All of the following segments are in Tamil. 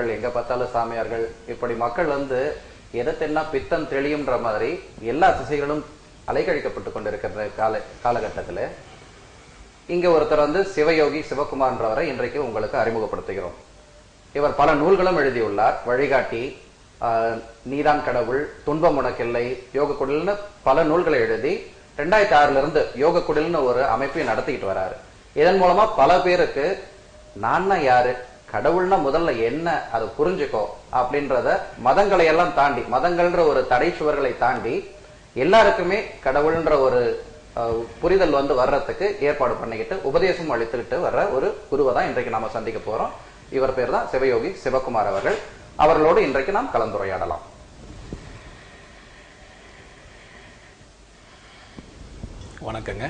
எங்க பார்த்தாலும் சாமியார்கள் இப்படி மக்கள் எதை தென்னா பித்தம் தெளியும்ன்ற மாதிரி எல்லா திசைகளும் அலைக்கழிக்கப்பட்டு கொண்டிருக்கிற காலகட்டத்தில் இங்க ஒருத்தர் சிவயோகி சிவகுமார்ன்றவரை இன்றைக்கு உங்களுக்கு அறிமுகப்படுத்துகிறோம். இவர் பல நூல்களும் எழுதியுள்ளார். வழிகாட்டி, நீதான் கடவுள், துன்பம் உனக்கில்லை, யோக குடில்னு பல நூல்களை எழுதி 2006 இருந்து யோக குடில்னு ஒரு அமைப்பை நடத்திக்கிட்டு வராரு. இதன் மூலமா பல பேருக்கு நான் யாரு, கடவுள்னா முதல்ல என்ன, அதை புரிஞ்சுக்கோ அப்படின்றத மதங்களை எல்லாம் தாண்டி, மதங்கள்ன்ற ஒரு தடை சுவர்களை தாண்டி எல்லாருக்குமே கடவுள்ன்ற ஒரு புரிதல் வர்றதுக்கு ஏற்பாடு பண்ணிக்கிட்டு உபதேசம் அளித்துக்கிட்டு வர்ற ஒரு குருவை தான் இன்றைக்கு நாம சந்திக்க போறோம். இவர் பேர் தான் சிவயோகி சிவகுமார் அவர்கள். அவர்களோடு இன்றைக்கு நாம் கலந்துரையாடலாம். வணக்கங்க.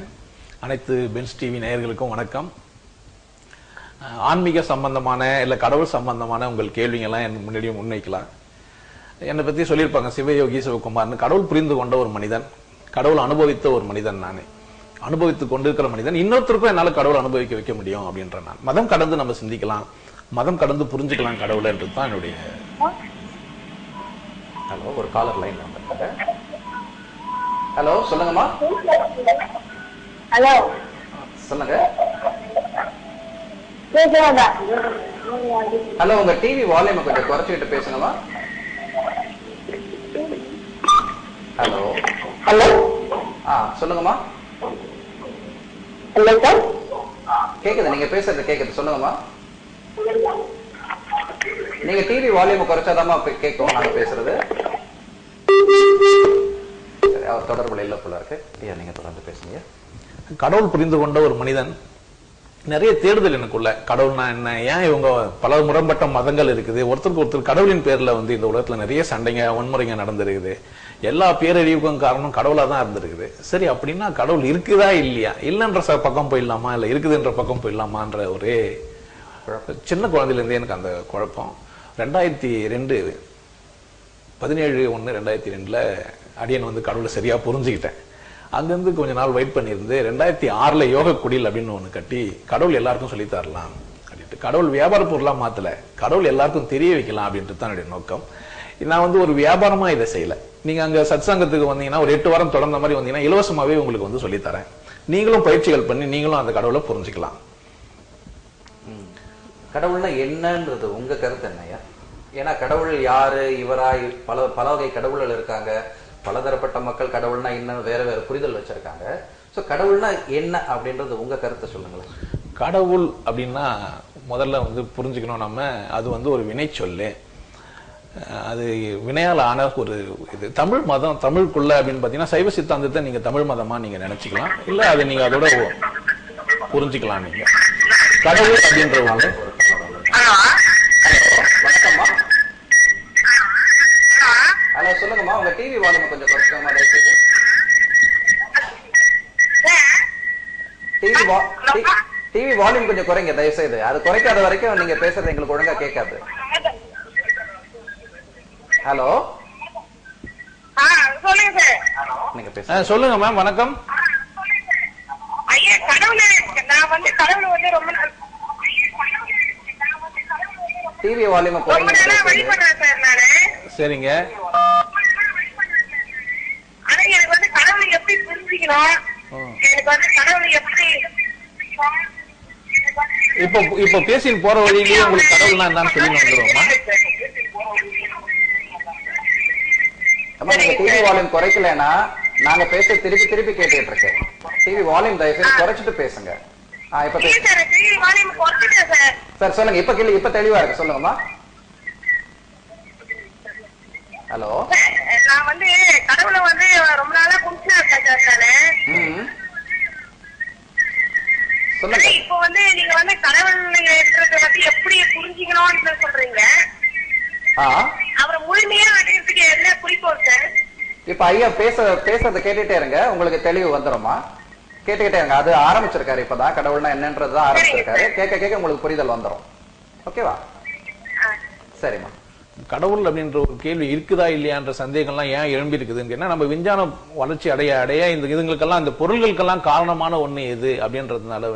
அனைத்து பென்ஸ் டிவி நேயர்களுக்கும் வணக்கம். ஆன்மீக சம்பந்தமான இல்ல கடவுள் சம்பந்தமான உங்கள் கேள்விங்கெல்லாம் எனக்கு முன்னாடியே முன்வைக்கலாம். என்னை பத்தி சொல்லியிருப்பாங்க சிவயோகி சிவகுமார்னு. கடவுள் புரிந்து கொண்ட ஒரு மனிதன், கடவுள் அனுபவித்த ஒரு மனிதன், நானே அனுபவித்துக் கொண்டிருக்கிற மனிதன். இன்னொருத்தருக்கும் என்னால கடவுள் அனுபவிக்க வைக்க முடியும் அப்படின்ற நான். மதம் கடந்து நம்ம சிந்திக்கலாம், மதம் கடந்து புரிஞ்சுக்கலாம் கடவுள் என்றது தான் என்னுடைய. ஹலோ, ஒரு காலர் லைன் வந்திருக்காங்க. ஹலோ, சொல்லுங்கம்மா. ஹலோ, சொல்லுங்க. ஹலோ, உங்க டிவி வால்யூம் கொஞ்சம் குறைச்சிக்கிட்டு பேசுங்கம்மா. ஹலோ ஹலோ, சொல்லுங்கம்மா. ஹலோ சார், கேக்குது, நீங்க பேசுறது கேக்குது, சொல்லுங்கம்மா. நீங்க டிவி வால்யூம் குறைச்சாதாம்மா கேட்கும் நாங்க பேசுறது. சரி, அவர் தொடர்புல இல்ல போல இருக்கு. ஐயா, நீங்க தொடர்ந்து பேசுங்க. கடவுள் புரிந்து கொண்ட ஒரு மனிதன். நிறைய தேடுதல் எனக்குள்ள. கடவுள்னா என்ன, ஏன் இவங்க பல முரண்பட்ட மதங்கள் இருக்குது, ஒருத்தருக்கு ஒருத்தர் கடவுளின் பேர்ல இந்த உலகத்துல நிறைய சண்டைங்க வன்முறைங்க நடந்திருக்குது. எல்லா பேரழிவுக்கும் காரணம் கடவுளா தான் இருந்திருக்குது. சரி, அப்படின்னா கடவுள் இருக்குதா இல்லையா, இல்லைன்ற பக்கம் போயிடலாமா, இல்ல இருக்குதுன்ற பக்கம் போயிடலாமான்ற ஒரே சின்ன குழந்தையில இருந்தே எனக்கு அந்த குழப்பம். 2002 17/1/2002 அடியன் கடவுளை சரியா புரிஞ்சுக்கிட்டேன். அங்கிருந்து கொஞ்ச நாள் வெயிட் பண்ணியிருந்து 2006 யோக குடில் அப்படின்னு ஒண்ணு கட்டி கடவுள் எல்லாருக்கும் சொல்லி தரலாம் அப்படின்ட்டு, கடவுள் வியாபார பொருளா மாத்தல, கடவுள் எல்லாருக்கும் தெரிய வைக்கலாம் அப்படின்ட்டு தான் என்னுடைய நோக்கம். நான் ஒரு வியாபாரமா இதை செய்யல. நீங்க அங்க சத்சங்கத்துக்கு வந்தீங்கன்னா ஒரு 8 வாரம் தொடர்ந்த மாதிரி வந்தீங்கன்னா இலவசமாவே உங்களுக்கு சொல்லித்தரேன். நீங்களும் பயிற்சிகள் பண்ணி நீங்களும் அந்த கடவுளை புரிஞ்சுக்கலாம். கடவுள்னா என்னன்றது உங்க கருத்து என்னையா? ஏன்னா கடவுள் யாரு, இவரா, பல வகை கடவுள்கள் இருக்காங்க. பலதரப்பட்ட மக்கள் கடவுள்னா இன்னும் வேற வேற புரிதல் வச்சிருக்காங்க. சோ கடவுள்னா என்ன அப்படின்றது உங்க கருத்தை சொல்லுங்களேன். கடவுள் அப்படின்னா முதல்ல புரிஞ்சுக்கணும் நம்ம, அது ஒரு வினை சொல்லு. அது வினையால் ஆன ஒரு இது. தமிழ் மதம், தமிழுக்குள்ள அப்படின்னு பாத்தீங்கன்னா சைவ சித்தாந்தத்தை நீங்க தமிழ் மதமா நீங்க நினைச்சுக்கலாம், இல்ல அதை நீங்க அதோட புரிஞ்சுக்கலாம். நீங்க கடவுள் அப்படின்றவங்க. வணக்கம்மா. ஹலோ, சொல்லுங்கம்மா. உங்க டிவி வால்யூம் கொஞ்சம் குறைச்சிக்கோமா. டிவி வால்யூம் கொஞ்சம் குறைங்க தயவு செய்து. அது குறைக்காத வரைக்கும் நீங்க பேசுறது எங்களுக்கு ஒழுங்கா கேட்காது. ஹலோ, நீங்க பேசுங்க. சொல்லுங்க மேம். வணக்கம். டிவி வால்யூம் குறைங்க. சரிங்க. இப்ப பேசிட்டு போற வழியிலேயே உங்களுக்கு கடவுள்னா என்னன்னு சொல்லி வந்துருவோமா? நீங்க டிவி வால்யூம் குறைக்கலன்னா நாங்க பேச திருப்பி திருப்பி கேட்டுட்டு இருக்கேன். டிவி வால்யூம் தயவு செய்து குறைச்சிட்டு பேசுங்க. இப்ப சார் சொல்லுங்க. இப்ப தெளிவா இருக்கு, சொல்லுங்கம்மா. ஹலோ, நான் கடவுளை ரொம்ப நாளா கும்பிட்டு சொல்லுங்க. இப்போ நீங்க கடவுள் பத்தி எப்படி புரிஞ்சுக்கணும்னு சொல்றீங்க. அவரை முழுமையா அடையிறதுக்கு என்ன குறிக்கோள் சார்? இப்ப ஐயா பேசுறத கேட்டுட்டே இருங்க, உங்களுக்கு தெளிவு வந்துருமா. கேட்டுக்கிட்டே இருங்க. அது ஆரம்பிச்சிருக்காரு இப்பதான், கடவுள்னா என்னன்றதுதான் ஆரம்பிச்சிருக்காரு. கேட்க கேட்க உங்களுக்கு புரிதல் வந்துரும். ஓகேவா? சரிம்மா. கடவுள் அப்படின்ற ஒரு கேள்வி இருக்குதா இல்லையான்ற சந்தேகம்லாம் ஏன் எழும்பி இருக்குதுன்னு, நம்ம விஞ்ஞான வளர்ச்சி அடைய அடைய இந்த இதுங்களுக்கெல்லாம், இந்த பொருள்களுக்கெல்லாம் காரணமான ஒண்ணு எது அப்படின்றதுனால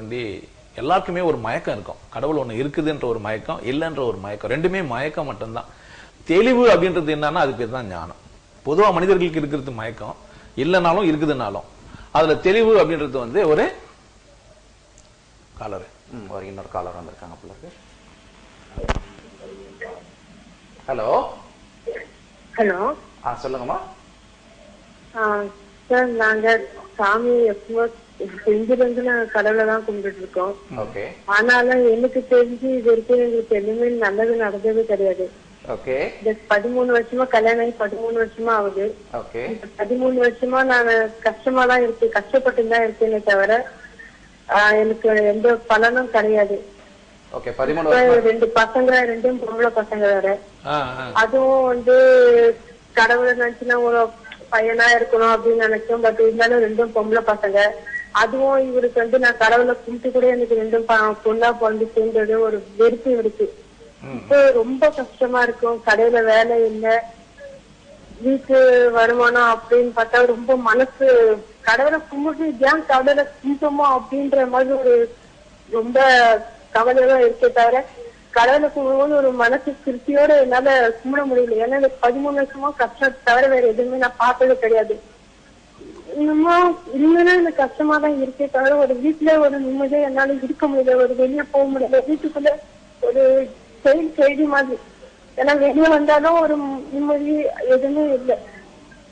எல்லாருக்குமே ஒரு மயக்கம் இருக்கும். கடவுள் ஒண்ணு இருக்குதுன்ற ஒரு மயக்கம், இல்லைன்ற ஒரு மயக்கம், ரெண்டுமே மயக்கம் மட்டும்தான். தெளிவு அப்படின்றது என்னன்னா அது பேர் தான் ஞானம். பொதுவா மனிதர்களுக்கு இருக்கிறது மயக்கம், இல்லைனாலும் இருக்குதுனாலும். அதுல தெளிவு அப்படின்றது வந்து ஒரு காலர், ஒரு இன்னொரு காலர் வந்திருக்காங்க போல இருக்கு. Hello hello. சொல்லுங்கம்மா. சார் நாங்க சாமி எப்போ செஞ்சிருந்து நாங்க கடவுளை தான் கும்பிட்டு இருக்கோம். ஓகே. ஆனாலும் எனக்கு தெரிஞ்சு இது வரைக்கும் எங்களுக்கு எதுவுமே நல்லது நடந்தது கிடையாது. ஓகே. 13 வருஷமா கல்யாணம் ஆகி 13 வருஷமா ஆகுது. ஓகே. 13 வருஷமா நான் கஷ்டமா தான் இருக்கு, கஷ்டப்பட்டு தான் இருக்கேனே தவிர எனக்கு எந்த பலனும் கிடையாது. ஓகே. 13 வருஷம். 2 பசங்க, 2 பொம்பளை பசங்க வேற. அதுவும் வந்து கடவுளை நினைச்சுன்னா ஒரு பையனா இருக்கணும் அப்படின்னு நினைச்சோம். பட் இருந்தாலும் 2 பொம்பளை பசங்க. அதுவும் இவருக்கு வந்து நான் கடவுளை கும்பிட்டு கூட எனக்கு 2 பொண்ணா பிறந்து சேர்ந்தது ஒரு வெறுப்பு இருக்கு. இப்போ ரொம்ப கஷ்டமா இருக்கும். கடையில வேலை இல்லை, வீட்டு வருமானம் அப்படின்னு பார்த்தா ரொம்ப மனசு கடவுளை கும்பிட்டு ஏன் கடவுளை கும்பிட்டோமோ அப்படின்ற மாதிரி ஒரு ரொம்ப கவலைதான் இருக்கே தவிர கடவுளை கும்பிடும்போது ஒரு மனசு திருப்தியோட என்னால கும்பிட முடியல. ஏன்னா எனக்கு 13 வருஷமா கஷ்டம் தவிர வேற எதுவுமே நான் பார்த்தது கிடையாது. இன்னும் எனக்கு கஷ்டமா தான் இருக்கே தவிர ஒரு வீட்டுல ஒரு நிம்மதியா என்னால இருக்க முடியல, ஒரு வெளியே போக முடியல. வீட்டுக்குள்ள ஒரு செய்தி மாதிரி, ஏன்னா வெளியே வந்தாலும் ஒரு நிம்மதி எதுவுமே இல்லை.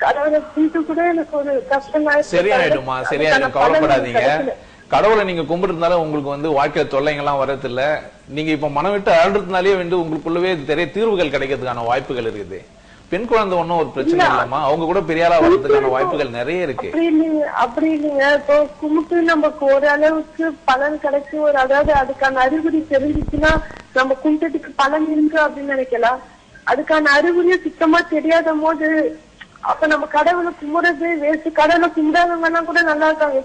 கடவுளை கும்பிட்டு கூட எனக்கு ஒரு கஷ்டம். சரியாயிடுமா? சரியாயிடும், கவலைப்படாதீங்க. கடவுளை நீங்க கும்பிட்டுருந்தாலும் உங்களுக்கு வந்து வாழ்க்கையில தொல்லைங்கெல்லாம் வரது இல்ல. நீங்க இப்ப மனம் விட்டு அழுறதுனாலே வந்து உங்களுக்குள்ளவே நிறைய தீர்வுகள் கிடைக்கிறதுக்கான வாய்ப்புகள் இருக்குது. பெண் குழந்தை ஒன்னும் ஒரு பிரச்சனை இல்லம்மா, அவங்க கூட பெரிய ஆளா வர்றதுக்கான வாய்ப்புகள் நிறைய இருக்கு. அப்படி இல்லைங்க. இப்போ கும்பிட்டு நமக்கு ஒரு அளவுக்கு பலன் கிடைச்சு ஒரு, அதாவது அதுக்கான அறிகுறி தெரிஞ்சிச்சுன்னா நம்ம கும்பிட்டதுக்கு பலன் இருக்கு அப்படின்னு நினைக்கலாம். அதுக்கான அறிகுறியும் சுத்தமா தெரியாத போது அப்ப நம்ம கடவுளை கும்பிடுறது வேஸ்ட். கடவுளை கும்பிடாதவங்கன்னா கூட நல்லா இருக்காங்க.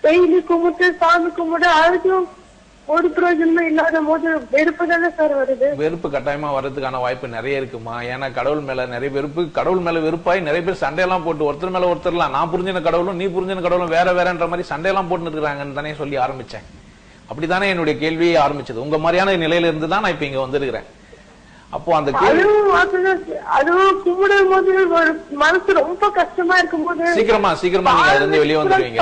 டெய்லி கும்பிட்டு சாமி கும்பிட்டு அதுவும் ஒரு பிரயோஜனமே இல்லாத போது வெறுப்பு தானே சார் வருது. வெறுப்பு கட்டாயமா வர்றதுக்கான வாய்ப்பு நிறைய இருக்குமா. ஏன்னா கடவுள் மேல நிறைய வெறுப்பு, கடவுள் மேல வெறுப்பாய் நிறைய பேர் சண்டையெல்லாம் போட்டு ஒருத்தர் மேல ஒருத்தர்லாம் நான் புரிஞ்சின கடவுளும் நீ புரிஞ்சின கடவுளும் வேற வேறன்ற மாதிரி சண்டையெல்லாம் போட்டு இருக்கிறாங்கன்னு தானே சொல்லி ஆரம்பிச்சேன். அப்படித்தானே என்னுடைய கேள்வியே ஆரம்பிச்சது. உங்க மாதிரியான நிலையில இருந்து தான் நான் இப்ப இங்க வந்திருக்கிறேன். அப்போ அந்த அதுவும் கும்பிடும் போது ஒரு மனசு ரொம்ப கஷ்டமா இருக்கும் போது சீக்கிரமா நீங்க அதுல இருந்து வெளியே வந்துருவீங்க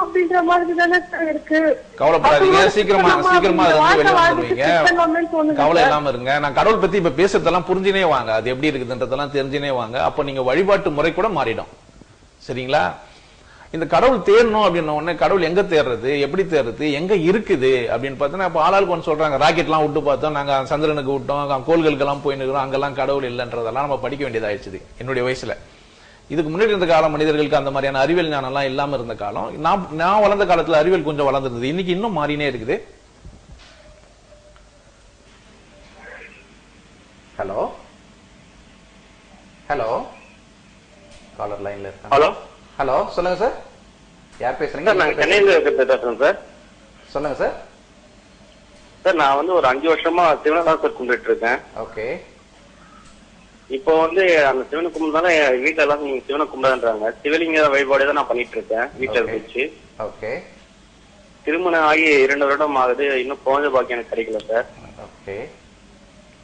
அப்படின்ற மாதிரி தானே இருக்கு. கவலைப்படாதீங்க, சீக்கிரமா அதுல இருந்து வெளியே வந்துருவீங்க. கவலை இல்லாம இருங்க. நான் கடவுள் பத்தி இப்ப பேசுறதெல்லாம் புரிஞ்சுனே வாங்க, அது எப்படி இருக்குதுன்றதெல்லாம் தெரிஞ்சுனே வாங்க. அப்ப நீங்க வழிபாட்டு முறை கூட மாறிடும். சரிங்களா? இந்த கடவுள் தேரணும் அப்படின்ன உடனே கடவுள் எங்க தேர்றது, எப்படி தேர்றது, எங்க இருக்குது அப்படின்னு பார்த்தோன்னா இப்ப ஆளாளுக்கு ஒன்று சொல்றாங்க. ராக்கெட் எல்லாம் விட்டு பார்த்தோம், நாங்க சந்திரனுக்கு விட்டோம், கோள்களுக்கு எல்லாம் போய் நிற்கிறோம், அங்கெல்லாம் கடவுள் இல்லைன்றதெல்லாம் நம்ம படிக்க வேண்டியதாயிடுச்சு என்னுடைய வயசுல. இதுக்கு முன்னாடி இருந்த காலம் மனிதர்களுக்கு அந்த மாதிரியான அறிவியல் ஞானம் எல்லாம் இல்லாம இருந்த காலம். நான் வளர்ந்த காலத்துல அறிவியல் கொஞ்சம் வளர்ந்துருந்தது. இன்னைக்கு இன்னும் மாறினே இருக்குது. ஹலோ ஹலோ காலர் லைன்ல இருக்காங்க. ஹலோ ஹலோ சொல்லுங்க சார், யார் பேசுறீங்க? சார் நாங்க சென்னையில பேசுறோம் சார். சொல்லுங்க சார். சார் நான் வந்து ஒரு 5 வருஷமா சிவனை தான் சார் கும்பிட்டு இருக்கேன். ஓகே. இப்போ வந்து அந்த சிவனை கும்பிடுதால வீட்டுல எல்லாம் நீங்க சிவனை கும்பிடான்றாங்க. சிவலிங்க வழிபாடு தான் நான் பண்ணிட்டு இருக்கேன் வீட்டுல இருந்துச்சு. ஓகே. திருமணம் ஆகி 2 வருடம் ஆகுது, இன்னும் குழந்தை பாக்கி எனக்கு கிடைக்கல சார். ஓகே.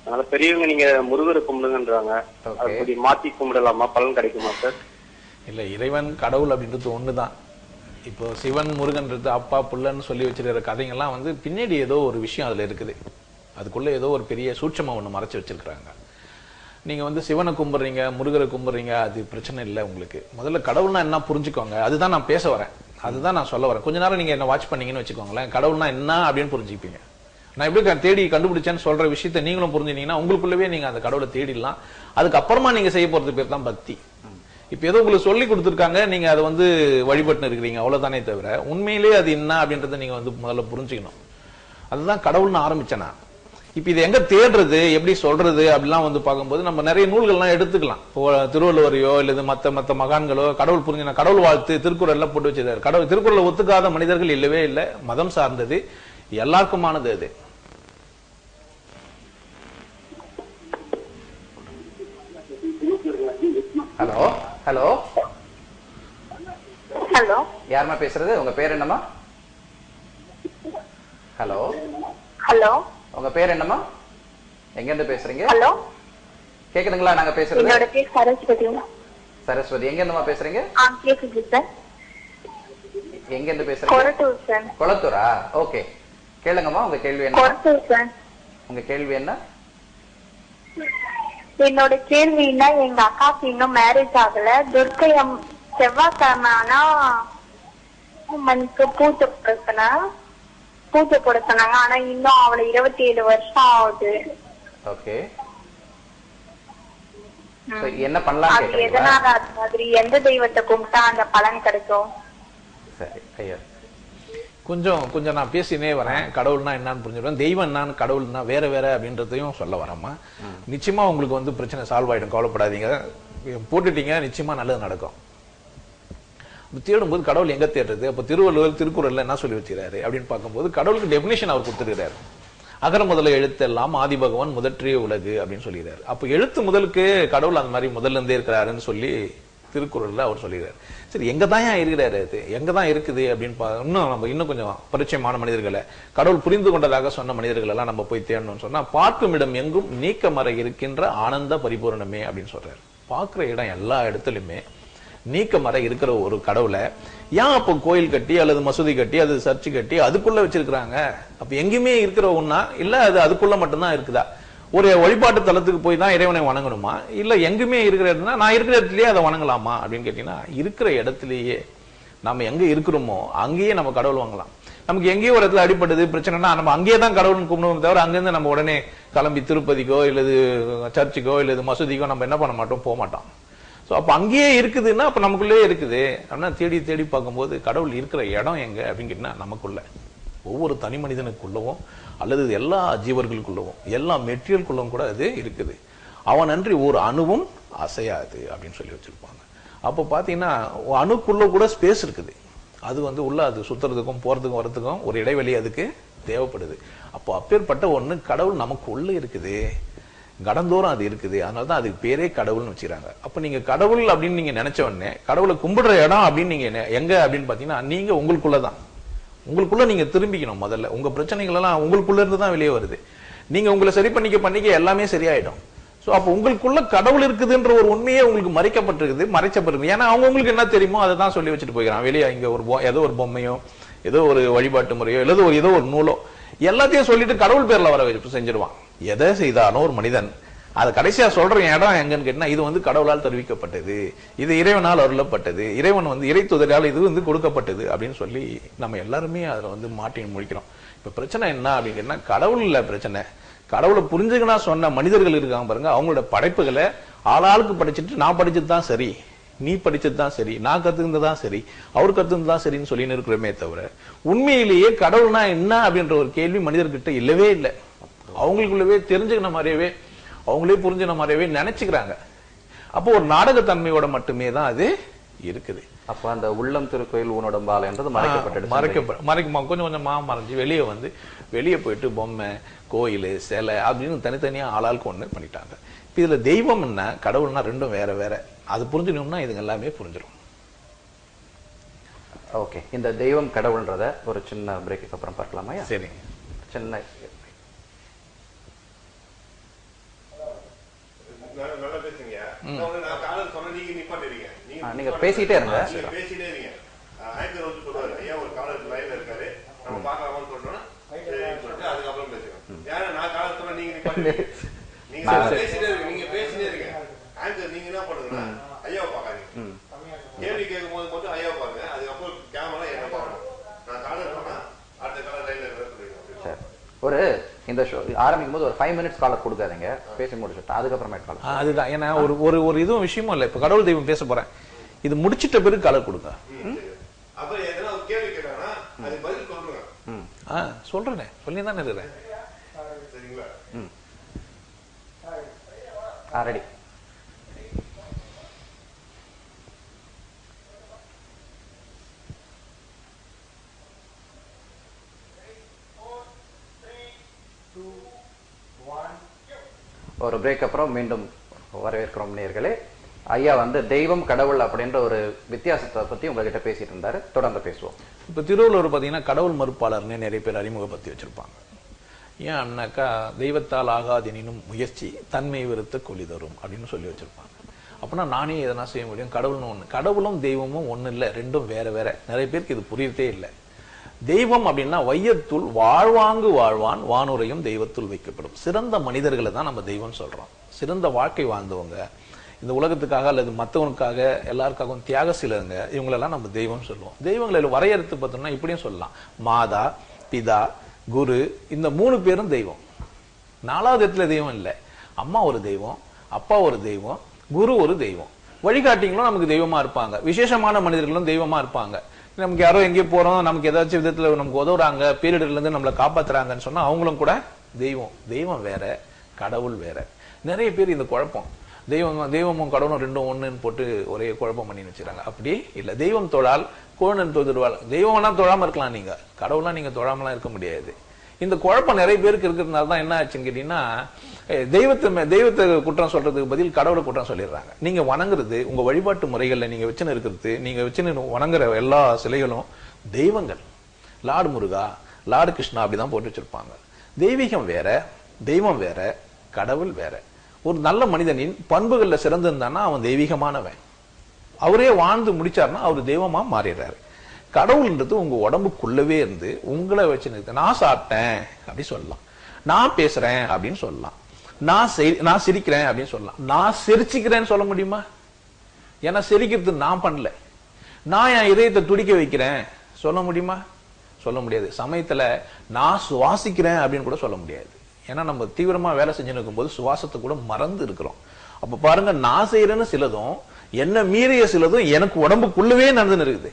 அதனால பெரியவங்க நீங்க முருகரை கும்பிடுங்கன்றாங்க, அப்படி மாத்தி கும்பிடலாமா, பலன் கிடைக்குமா சார்? இல்ல, இறைவன் கடவுள் அப்படின்றது ஒண்ணுதான். இப்போ சிவன் முருகன்றது அப்பா புள்ளன்னு சொல்லி வச்சிருக்கிற கதைங்கெல்லாம் வந்து பின்னாடி ஏதோ ஒரு விஷயம் அதுல இருக்குது. அதுக்குள்ள ஏதோ ஒரு பெரிய சூட்சமா ஒண்ணு மறைச்சு வச்சிருக்கிறாங்க. நீங்க வந்து சிவனை கும்பிடுறீங்க, முருகரை கும்பிடுறீங்க, அது பிரச்சனை இல்லை உங்களுக்கு. முதல்ல கடவுள்னா என்ன புரிஞ்சுக்கோங்க. அதுதான் நான் பேச வரேன், அதுதான் நான் சொல்ல வரேன். கொஞ்ச நேரம் நீங்க என்ன வாட்ச் பண்ணீங்கன்னு வச்சுக்கோங்களேன், கடவுள்னா என்ன அப்படின்னு புரிஞ்சுப்பீங்க. நான் எப்படி தேடி கண்டுபிடிச்சேன்னு சொல்ற விஷயத்த நீங்களும் புரிஞ்சுனீங்கன்னா உங்களுக்குள்ளவே நீங்க அந்த கடவுளை தேடிடலாம். அதுக்கப்புறமா நீங்க செய்ய போறது பேர் தான் பக்தி. இப்ப ஏதோ உங்களுக்கு சொல்லி கொடுத்துருக்காங்க, நீங்க அதை வந்து வழிபட்டு இருக்கிறீங்க, அவ்வளவுதானே தவிர உண்மையிலேயே அது என்ன அப்படின்றத நீங்க வந்து முதல்ல புரிஞ்சுக்கணும். அதுதான் கடவுள்னு ஆரம்பிச்சேன் நான். இப்ப இது எங்க தேடுறது, எப்படி சொல்றது அப்படிலாம் வந்து பார்க்கும்போது நம்ம நிறைய நூல்கள்லாம் எடுத்துக்கலாம். இப்போ திருவள்ளுவரையோ இல்லது மத்த மகான்களோ கடவுள் புரிஞ்சுனா கடவுள் வாழ்த்து திருக்குறள்ல போட்டு வச்சிருக்காரு. கடவுள் திருக்குறளை ஒத்துக்காத மனிதர்கள் இல்லவே இல்லை. மதம் சார்ந்தது, எல்லாருக்குமானது அது. ஹலோ ஹலோ ஹலோ, யாருமா பேசுறது? உங்க பேர் என்னமா? ஹலோ ஹலோ, உங்க பேர் என்னம்மா? எங்க இருந்து பேசுறீங்க? ஹலோ, கேக்குதுங்களா நாங்க பேசுறது? என்னோட பேர் சரஸ்வதி. சரஸ்வதி, எங்க இருந்துமா பேசுறீங்க? கேக்குது சார். எங்க இருந்து பேசுறீங்க? கொரட்டூர் சார். கொளத்தூரா? ஓகே, கேளுங்கம்மா. உங்க கேள்வி என்ன? கொரட்டூர் சார். உங்க கேள்வி என்ன? என்னோட கேள்வின்னா, எங்க அக்காக்கு இன்னும் மேரேஜ் ஆகல. துர்க்கையம் செவ்வாய்க்கிழமை ஆனா பூஜை போட சொன்னாங்க. ஆனா இன்னும் அவளை 27 வருஷம் ஆகுது. ஓகே, என்ன பண்ணலாம்? அது எதனால அது மாதிரி? எந்த தெய்வத்தை கும்பிட்டா அந்த பலன் கிடைக்கும்? சரி ஐயா, கொஞ்சம் நான் பேசினே வரேன். கடவுள்னா என்னன்னு புரிஞ்சுடுவேன், தெய்வம் என்னன்னு, கடவுள்னா வேற வேற அப்படின்றதையும் சொல்ல வரேம்மா. நிச்சயமா உங்களுக்கு வந்து பிரச்சனை சால்வ் ஆயிடும், கவலைப்படாதீங்க. போட்டுட்டீங்க, நிச்சயமா நல்லது நடக்கும். தேடும்போது கடவுள் எங்க தேடுறது? அப்ப திருவள்ளுவர் திருக்குறள்ல என்ன சொல்லி வச்சிருக்காரு அப்படின்னு பார்க்கும்போது, கடவுளுக்கு டெபினிஷன் அவர் கொடுத்துருக்காரு. அகர முதல எழுத்தெல்லாம் ஆதி பகவான் முதற்றிய உலகு அப்படின்னு சொல்லிடுறாரு. அப்ப எழுத்து முதலுக்கு கடவுள் அந்த மாதிரி முதல்ல இருந்தே இருக்கிறாருன்னு சொல்லி திருக்குறள்ல அவர் சொல்லிடுறாரு. சரி, எங்க தான் இருக்கிறாரு, அது எங்க தான் இருக்குது அப்படின்னு இன்னும் கொஞ்சம் பரிச்சயமான மனிதர்களை, கடவுள் புரிந்து கொண்டதாக சொன்ன மனிதர்கள் எல்லாம் நம்ம போய் தேடணும்னு சொன்னா, பார்க்கும் இடம் எங்கும் நீக்க மறை இருக்கின்ற ஆனந்த பரிபூரணமே அப்படின்னு சொல்றாரு. பார்க்கிற இடம் எல்லா இடத்துலயுமே நீக்க மறை இருக்கிற ஒரு கடவுளை ஏன் அப்போ கோயில் கட்டி அல்லது மசூதி கட்டி அது சர்ச்சு கட்டி அதுக்குள்ள வச்சிருக்கிறாங்க? அப்ப எங்கேயுமே இருக்கிற ஒண்ணா இல்ல அது அதுக்குள்ள மட்டும்தான் இருக்குதா? ஒரு வழிபாட்டு தலத்துக்கு போய் தான் இறைவனை வணங்கணுமா? இல்ல எங்குமே இருக்கிற இடம்னா நான் இருக்கிற இடத்துலயே அதை வணங்கலாமா அப்படின்னு கேட்டீங்கன்னா, இருக்கிற இடத்துலயே நம்ம எங்க இருக்கிறோமோ அங்கேயே நம்ம கடவுள் வாங்கலாம். நமக்கு எங்கேயோ ஒரு இடத்துல அடிபடுது பிரச்சனைனா நம்ம அங்கேயே தான் கடவுள்னு கும்பிடுவோம் தவிர அங்கிருந்து நம்ம உடனே கிளம்பி திருப்பதிக்கோ இல்லது சர்ச்சுக்கோ இல்லது மசூதிக்கோ நம்ம என்ன பண்ண மாட்டோம், போக மாட்டோம். அப்ப அங்கேயே இருக்குதுன்னா அப்ப நமக்குள்ளே இருக்குது அப்படின்னா தேடி தேடி பார்க்கும்போது கடவுள் இருக்கிற இடம் எங்க அப்படின்னு கேட்டீங்கன்னா, நமக்குள்ள ஒவ்வொரு தனி மனிதனுக்குள்ளவும் அல்லது எல்லா ஜீவர்களுக்குள்ளவும் எல்லா மெட்டீரியலுக்குள்ளவும் கூட அது இருக்குது. அவன் அன்றி ஒரு அணுவும் அசையாது அப்படின்னு சொல்லி வச்சிருப்பாங்க. அப்போ பாத்தீங்கன்னா அணுக்குள்ள கூட ஸ்பேஸ் இருக்குது. அது வந்து உள்ள அது சுத்துறதுக்கும் போறதுக்கும் வரதுக்கும் ஒரு இடைவெளி அதுக்கு தேவைப்படுது. அப்போ அப்பேற்பட்ட ஒண்ணு கடவுள் நமக்கு உள்ள இருக்குது, கடந்தோறும் அது இருக்குது. அதனாலதான் அதுக்கு பேரே கடவுள்னு வச்சுக்கிறாங்க. அப்ப நீங்க கடவுள் அப்படின்னு நீங்க நினைச்ச உடனே கடவுளை கும்பிடுற இடம் அப்படின்னு நீங்க எங்க அப்படின்னு பாத்தீங்கன்னா, நீங்க உங்களுக்குள்ளதான். உங்களுக்குள்ள நீங்க திரும்பிக்கணும். முதல்ல உங்க பிரச்சனைகள் எல்லாம் உங்களுக்குள்ள இருந்து தான் வெளியே வருது. நீங்க உங்களை சரி பண்ணிக்க எல்லாமே சரியாயிடும். சோ அப்ப உங்களுக்குள்ள கடவுள் இருக்குதுன்ற ஒரு உண்மையே உங்களுக்கு மறைக்கப்பட்டிருக்கு. ஏன்னா அவங்களுக்கு என்ன தெரியுமோ அதை தான் சொல்லி வச்சுட்டு போய்க்கிறான். வெளியே இங்க ஏதோ ஒரு பொம்மையோ ஏதோ ஒரு வழிபாட்டு முறையோ ஏதோ ஒரு நூலோ எல்லாத்தையும் சொல்லிட்டு கடவுள் பேர்ல வர செஞ்சிருவான். எதை செய்தாலும் ஒரு மனிதன் அதை கடைசியா சொல்ற இடம் எங்கன்னு கேட்டா, இது வந்து கடவுளால் தெரிவிக்கப்பட்டது, இது இறைவனால் அருளப்பட்டது, இறைவன் வந்து இறை தூதரால் இது வந்து கொடுக்கப்பட்டது அப்படின்னு சொல்லி நம்ம எல்லாருமே அதுல வந்து மாட்டி முடிக்கிறோம். இப்ப பிரச்சனை என்ன அப்படின்னு கேட்டா, கடவுள் இல்ல பிரச்சனை. கடவுளை புரிஞ்சுக்கனா சொன்ன மனிதர்கள் இருக்காங்க பாருங்க, அவங்களோட படைப்புகளை ஆளாளுக்கு படிச்சுட்டு நான் படிச்சது தான் சரி, நீ படிச்சது தான் சரி, நான் கத்துக்கிட்டதான் சரி, அவர் கத்துக்கிட்டதான் சரின்னு சொல்லி இருக்கிறோமே தவிர உண்மையிலேயே கடவுள்னா என்ன அப்படின்ற ஒரு கேள்வி மனிதர்கிட்ட இல்லவே இல்லை. அவங்களுக்குள்ளவே தெரிஞ்சுக்கிற மாதிரியவே அவங்களே புரிஞ்சுன மாதிரியவே நினைச்சுக்கிறாங்க. அப்போ ஒரு நாடகத்தன்மையோட மட்டுமே தான் அது இருக்குது. அப்ப அந்த உள்ளம் திருக்கோயில் ஊனோடம்பால் என்றது கொஞ்சம் கொஞ்சமா மறைஞ்சு வெளியே போயிட்டு பொம்மை கோயில் சிலை அப்படின்னு தனித்தனியா ஆளாளுக்கு ஒண்ணு பண்ணிட்டாங்க. இப்ப இதுல தெய்வம் என்ன கடவுள்னா ரெண்டும் வேற வேற. அது புரிஞ்சுக்கணும்னா இதுங்க எல்லாமே புரிஞ்சிடும். ஓகே, இந்த தெய்வம் கடவுள்ன்றத ஒரு சின்ன பிரேக்கு அப்புறம் பார்க்கலாமா? சரி, சின்ன நீங்க பேசிட்டே இருங்க. கேள்வி கேட்கும் போது மட்டும் ஐயா பாருங்க, அதுக்கப்புறம் கேமரா என்ன பாருங்க. நான் காலர் சொன்னா அடுத்த காலர் லைன்ல ஒரு இந்த ஷோ ஆரம்பிக்கும் போது ஒரு 5 மினிட்ஸ் காலர் கொடுக்காதீங்க, பேசி முடிச்சுட்டு அதுக்கப்புறமே காலர். அதுதான் ஏன்னா ஒரு இதுவும் விஷயமும் இல்லை. இப்ப கடவுள் தெய்வம் பேச போறேன், இது முடிச்சிட்ட பிறகு காலர் கொடுங்க. அப்புறம் எதனா ஒரு கேள்வி கேட்டாங்கன்னா அது பதில் சொல்லுங்க. சொல்றேனே, சொல்லி தான் இருக்கிறேன். சரிங்களா? ரெடி. ஒரு பிரேக் அப்புறம் மீண்டும் வரவேற்கிறோம் நேயர்களே. ஐயா வந்து தெய்வம் கடவுள் அப்படின்ற ஒரு வித்தியாசத்தை பத்தி உங்ககிட்ட பேசிட்டு இருந்தாரு. தொடர்ந்து பேசுவோம். இப்ப திருவள்ளுவர் பாத்தீங்கன்னா கடவுள் மறுப்பாளர்னு நிறைய பேர் அறிமுகப்படுத்தி வச்சிருப்பாங்க. ஏன் அண்ணாக்கா தெய்வத்தால் ஆகாதெனினும் முயற்சி தன்மை விருத்த கொலி தரும் அப்படின்னு சொல்லி வச்சிருப்பாங்க. அப்படின்னா நானே எதனா செய்ய முடியும், கடவுள்னு ஒண்ணு. கடவுளும் தெய்வமும் ஒண்ணு இல்லை, ரெண்டும் வேற வேற. நிறைய பேருக்கு இது புரியதே இல்லை. தெய்வம் அப்படின்னா வையத்துள் வாழ்வாங்கு வாழ்வான் வானுரையும் தெய்வத்துள் வைக்கப்படும். சிறந்த மனிதர்களை தான் நம்ம தெய்வம் சொல்றோம். சிறந்த வாழ்க்கை வாழ்ந்தவங்க, இந்த உலகத்துக்காக அல்லது மற்றவனுக்காக எல்லாருக்காகவும் தியாகசீலருங்க, இவங்களெல்லாம் நம்ம தெய்வம் சொல்லுவோம். தெய்வங்களை வரையறுத்து பார்த்தோம்னா இப்படியும் சொல்லலாம். மாதா, பிதா, குரு, இந்த 3 பேரும் தெய்வம். 4வது இடத்துல தெய்வம் இல்லை. அம்மா ஒரு தெய்வம், அப்பா ஒரு தெய்வம், குரு ஒரு தெய்வம். வழிகாட்டிங்களும் நமக்கு தெய்வமா இருப்பாங்க. விசேஷமான மனிதர்களும் தெய்வமா இருப்பாங்க. நமக்கு யாரோ எங்கேயோ போறோம், நமக்கு ஏதாச்சும் விதத்துல நமக்கு உதவுறாங்க, பீரியட்ல இருந்து நம்மளை காப்பாத்துறாங்கன்னு சொன்னா அவங்களும் கூட தெய்வம். தெய்வம் வேற, கடவுள் வேற. நிறைய பேர் இந்த குழப்பம், தெய்வமும் கடவுளும் ரெண்டும் ஒண்ணுன்னு போட்டு ஒரே குழப்பம் பண்ணி வச்சுறாங்க. அப்படி இல்ல. தெய்வம் தொழால் கோணன் தொழுவாள். தெய்வம்னா தொழாம இருக்கலாம், நீங்க கடவுளா நீங்க தொழாமலாம் இருக்க முடியாது. இந்த குழப்பம் நிறைய பேருக்கு இருக்கிறதுனால தான் என்ன ஆச்சுன்னு கேட்டீங்கன்னா, தெய்வத்தை குற்றம் சொல்றதுக்கு பதில் கடவுளை குற்றம் சொல்லிடுறாங்க. நீங்க வணங்குறது, உங்க வழிபாட்டு முறைகள்ல நீங்க வச்சுன்னு இருக்கிறது, நீங்க வச்சுன்னு வணங்குற எல்லா சிலைகளும் தெய்வங்கள். லார்டு முருகா, லார்டு கிருஷ்ணா அப்படிதான் போட்டு வச்சிருப்பாங்க. தெய்வீகம் வேற, தெய்வம் வேற, கடவுள் வேற. ஒரு நல்ல மனிதனின் பண்புகள்ல சிறந்திருந்தான்னா அவன் தெய்வீகமானவன். அவரே வாழ்ந்து முடிச்சாருன்னா அவர் தெய்வமா மாறிடுறாரு. கடவுள்ன்றது உங்க உடம்புக்குள்ளவே இருந்து உங்களை வச்சு நிறுத்த. நான் சாப்பிட்டேன் அப்படி சொல்லலாம், நான் பேசுறேன் அப்படின்னு சொல்லலாம், நான் சிரிக்கிறேன் அப்படின்னு சொல்லலாம். நான் சிரிச்சுக்கிறேன்னு சொல்ல முடியுமா? ஏன்னா சிரிக்கிறது நான் பண்ணல. நான் என் இதயத்தை துடிக்க வைக்கிறேன் சொல்ல முடியுமா? சொல்ல முடியாது. சமயத்துல நான் சுவாசிக்கிறேன் அப்படின்னு கூட சொல்ல முடியாது. ஏன்னா நம்ம தீவிரமா வேலை செஞ்சு இருக்கும் போது சுவாசத்தை கூட மறந்து இருக்கிறோம். அப்ப பாருங்க, நான் செய்யறேன்னு சிலதும் என்ன மீறிய சிலதும் எனக்கு உடம்புக்குள்ளவே நடந்துன்னு இருக்குது,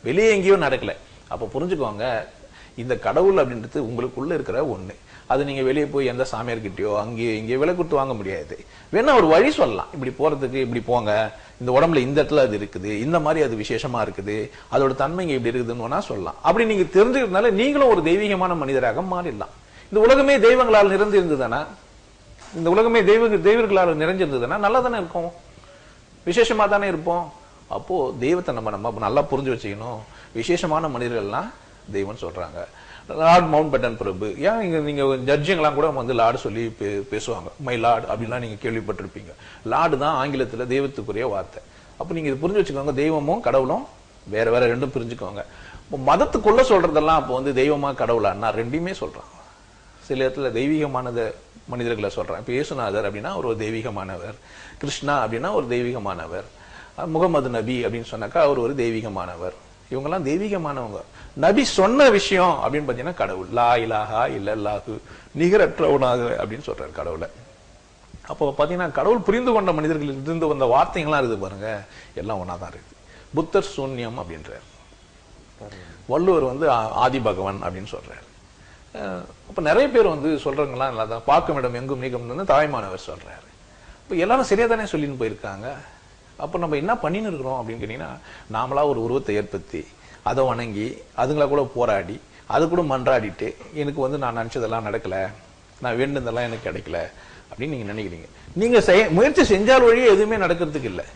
வெளியே எங்கேயோ நடக்கல. அப்ப புரிஞ்சுக்கோங்க, இந்த கடவுள் அப்படின்றது உங்களுக்குள்ள இருக்கிற ஒண்ணு. அது நீங்க வெளியே போய் எந்த சாமியார்கிட்டயோ அங்கேயோ இங்கே விலை கொடுத்து வாங்க முடியாது. வேணா ஒரு வழி சொல்லலாம், இப்படி போறதுக்கு இப்படி போங்க, இந்த உடம்புல இந்த இடத்துல அது இருக்குது, இந்த மாதிரி அது விசேஷமா இருக்குது, அதோட தன்மைங்க இப்படி இருக்குதுன்னு வேணா சொல்லலாம். அப்படி நீங்க தெரிஞ்சுக்கிறதுனால நீங்களும் ஒரு தெய்வீகமான மனிதராக மாறிடலாம். இந்த உலகமே தெய்வங்களால் நிறைந்திருந்ததுன்னா, இந்த உலகமே தெய்வங்களால் நிறைஞ்சிருந்ததுன்னா நல்லா தானே இருக்கும், விசேஷமா தானே இருப்போம். அப்போ தெய்வத்தை நம்ம நல்லா புரிஞ்சு வச்சுக்கணும். விசேஷமான மனிதர்கள்லாம் தெய்வம் சொல்றாங்க. லார்ட் மவுண்ட் பேட்டன் பிரபு, ஏன் நீங்க ஜட்ஜிங்கெல்லாம் கூட வந்து லார்டு சொல்லி பேசுவாங்க, மை லார்டு அப்படின்லாம் நீங்க கேள்விப்பட்டிருப்பீங்க. லார்டு தான் ஆங்கிலத்துல தெய்வத்துக்குரிய வார்த்தை. அப்ப நீங்க இது புரிஞ்சு வச்சுக்கோங்க, தெய்வமும் கடவுளும் வேற வேற, ரெண்டும் பிரிஞ்சுக்கோங்க. மதத்துக்குள்ள சொல்றதெல்லாம் அப்போ வந்து தெய்வமா கடவுளான்னா ரெண்டுமே சொல்றாங்க. சில இடத்துல தெய்வீகமானத மனிதர்களை சொல்றாங்க. இப்ப இயேசுநாதர் அப்படின்னா ஒரு தெய்வீகமானவர், கிருஷ்ணா அப்படின்னா ஒரு தெய்வீகமானவர், முகமது நபி அப்படின்னு சொன்னாக்கா அவர் ஒரு தெய்வீகமானவர். இவங்கெல்லாம் தெய்வீகமானவங்க. நபி சொன்ன விஷயம் அப்படின்னு பாத்தீங்கன்னா கடவுள். லா இலாஹா இல்லல்லாஹு, நிகரற்றவனாக அப்படின்னு சொல்றாரு கடவுளை. அப்போ பாத்தீங்கன்னா கடவுள் புரிந்து கொண்ட மனிதர்கள் இருந்து வந்த வார்த்தைகள்லாம் இருக்குது பாருங்க, எல்லாம் ஒன்னாதான் இருக்குது. புத்தர் சூன்யம் அப்படின்றார், வள்ளுவர் வந்து ஆதி பகவான் அப்படின்னு சொல்றாரு. அப்ப நிறைய பேர் வந்து சொல்றவங்கலாம் இல்லாத பார்க்கும் இடம் எங்கும் நீக்கம் தாய்மானவர் சொல்றாரு. இப்ப எல்லாரும் சரியா தானே சொல்லின்னு போயிருக்காங்க. அப்ப நம்ம என்ன பண்ணின்னு இருக்கிறோம் அப்படின்னு கேட்டீங்கன்னா, நாமளா ஒரு உருவத்தை ஏற்படுத்தி அதை வணங்கி அதுங்களா கூட போராடி அது கூட மன்றாடிட்டு எனக்கு வந்து நான் நினைச்சதெல்லாம் நடக்கல, நான் வேண்டுதெல்லாம் எனக்கு கிடைக்கல அப்படின்னு நீங்க நினைக்கிறீங்க. நீங்க முயற்சி செஞ்சால் வழியே எதுவுமே நடக்கிறதுக்கு இல்லை.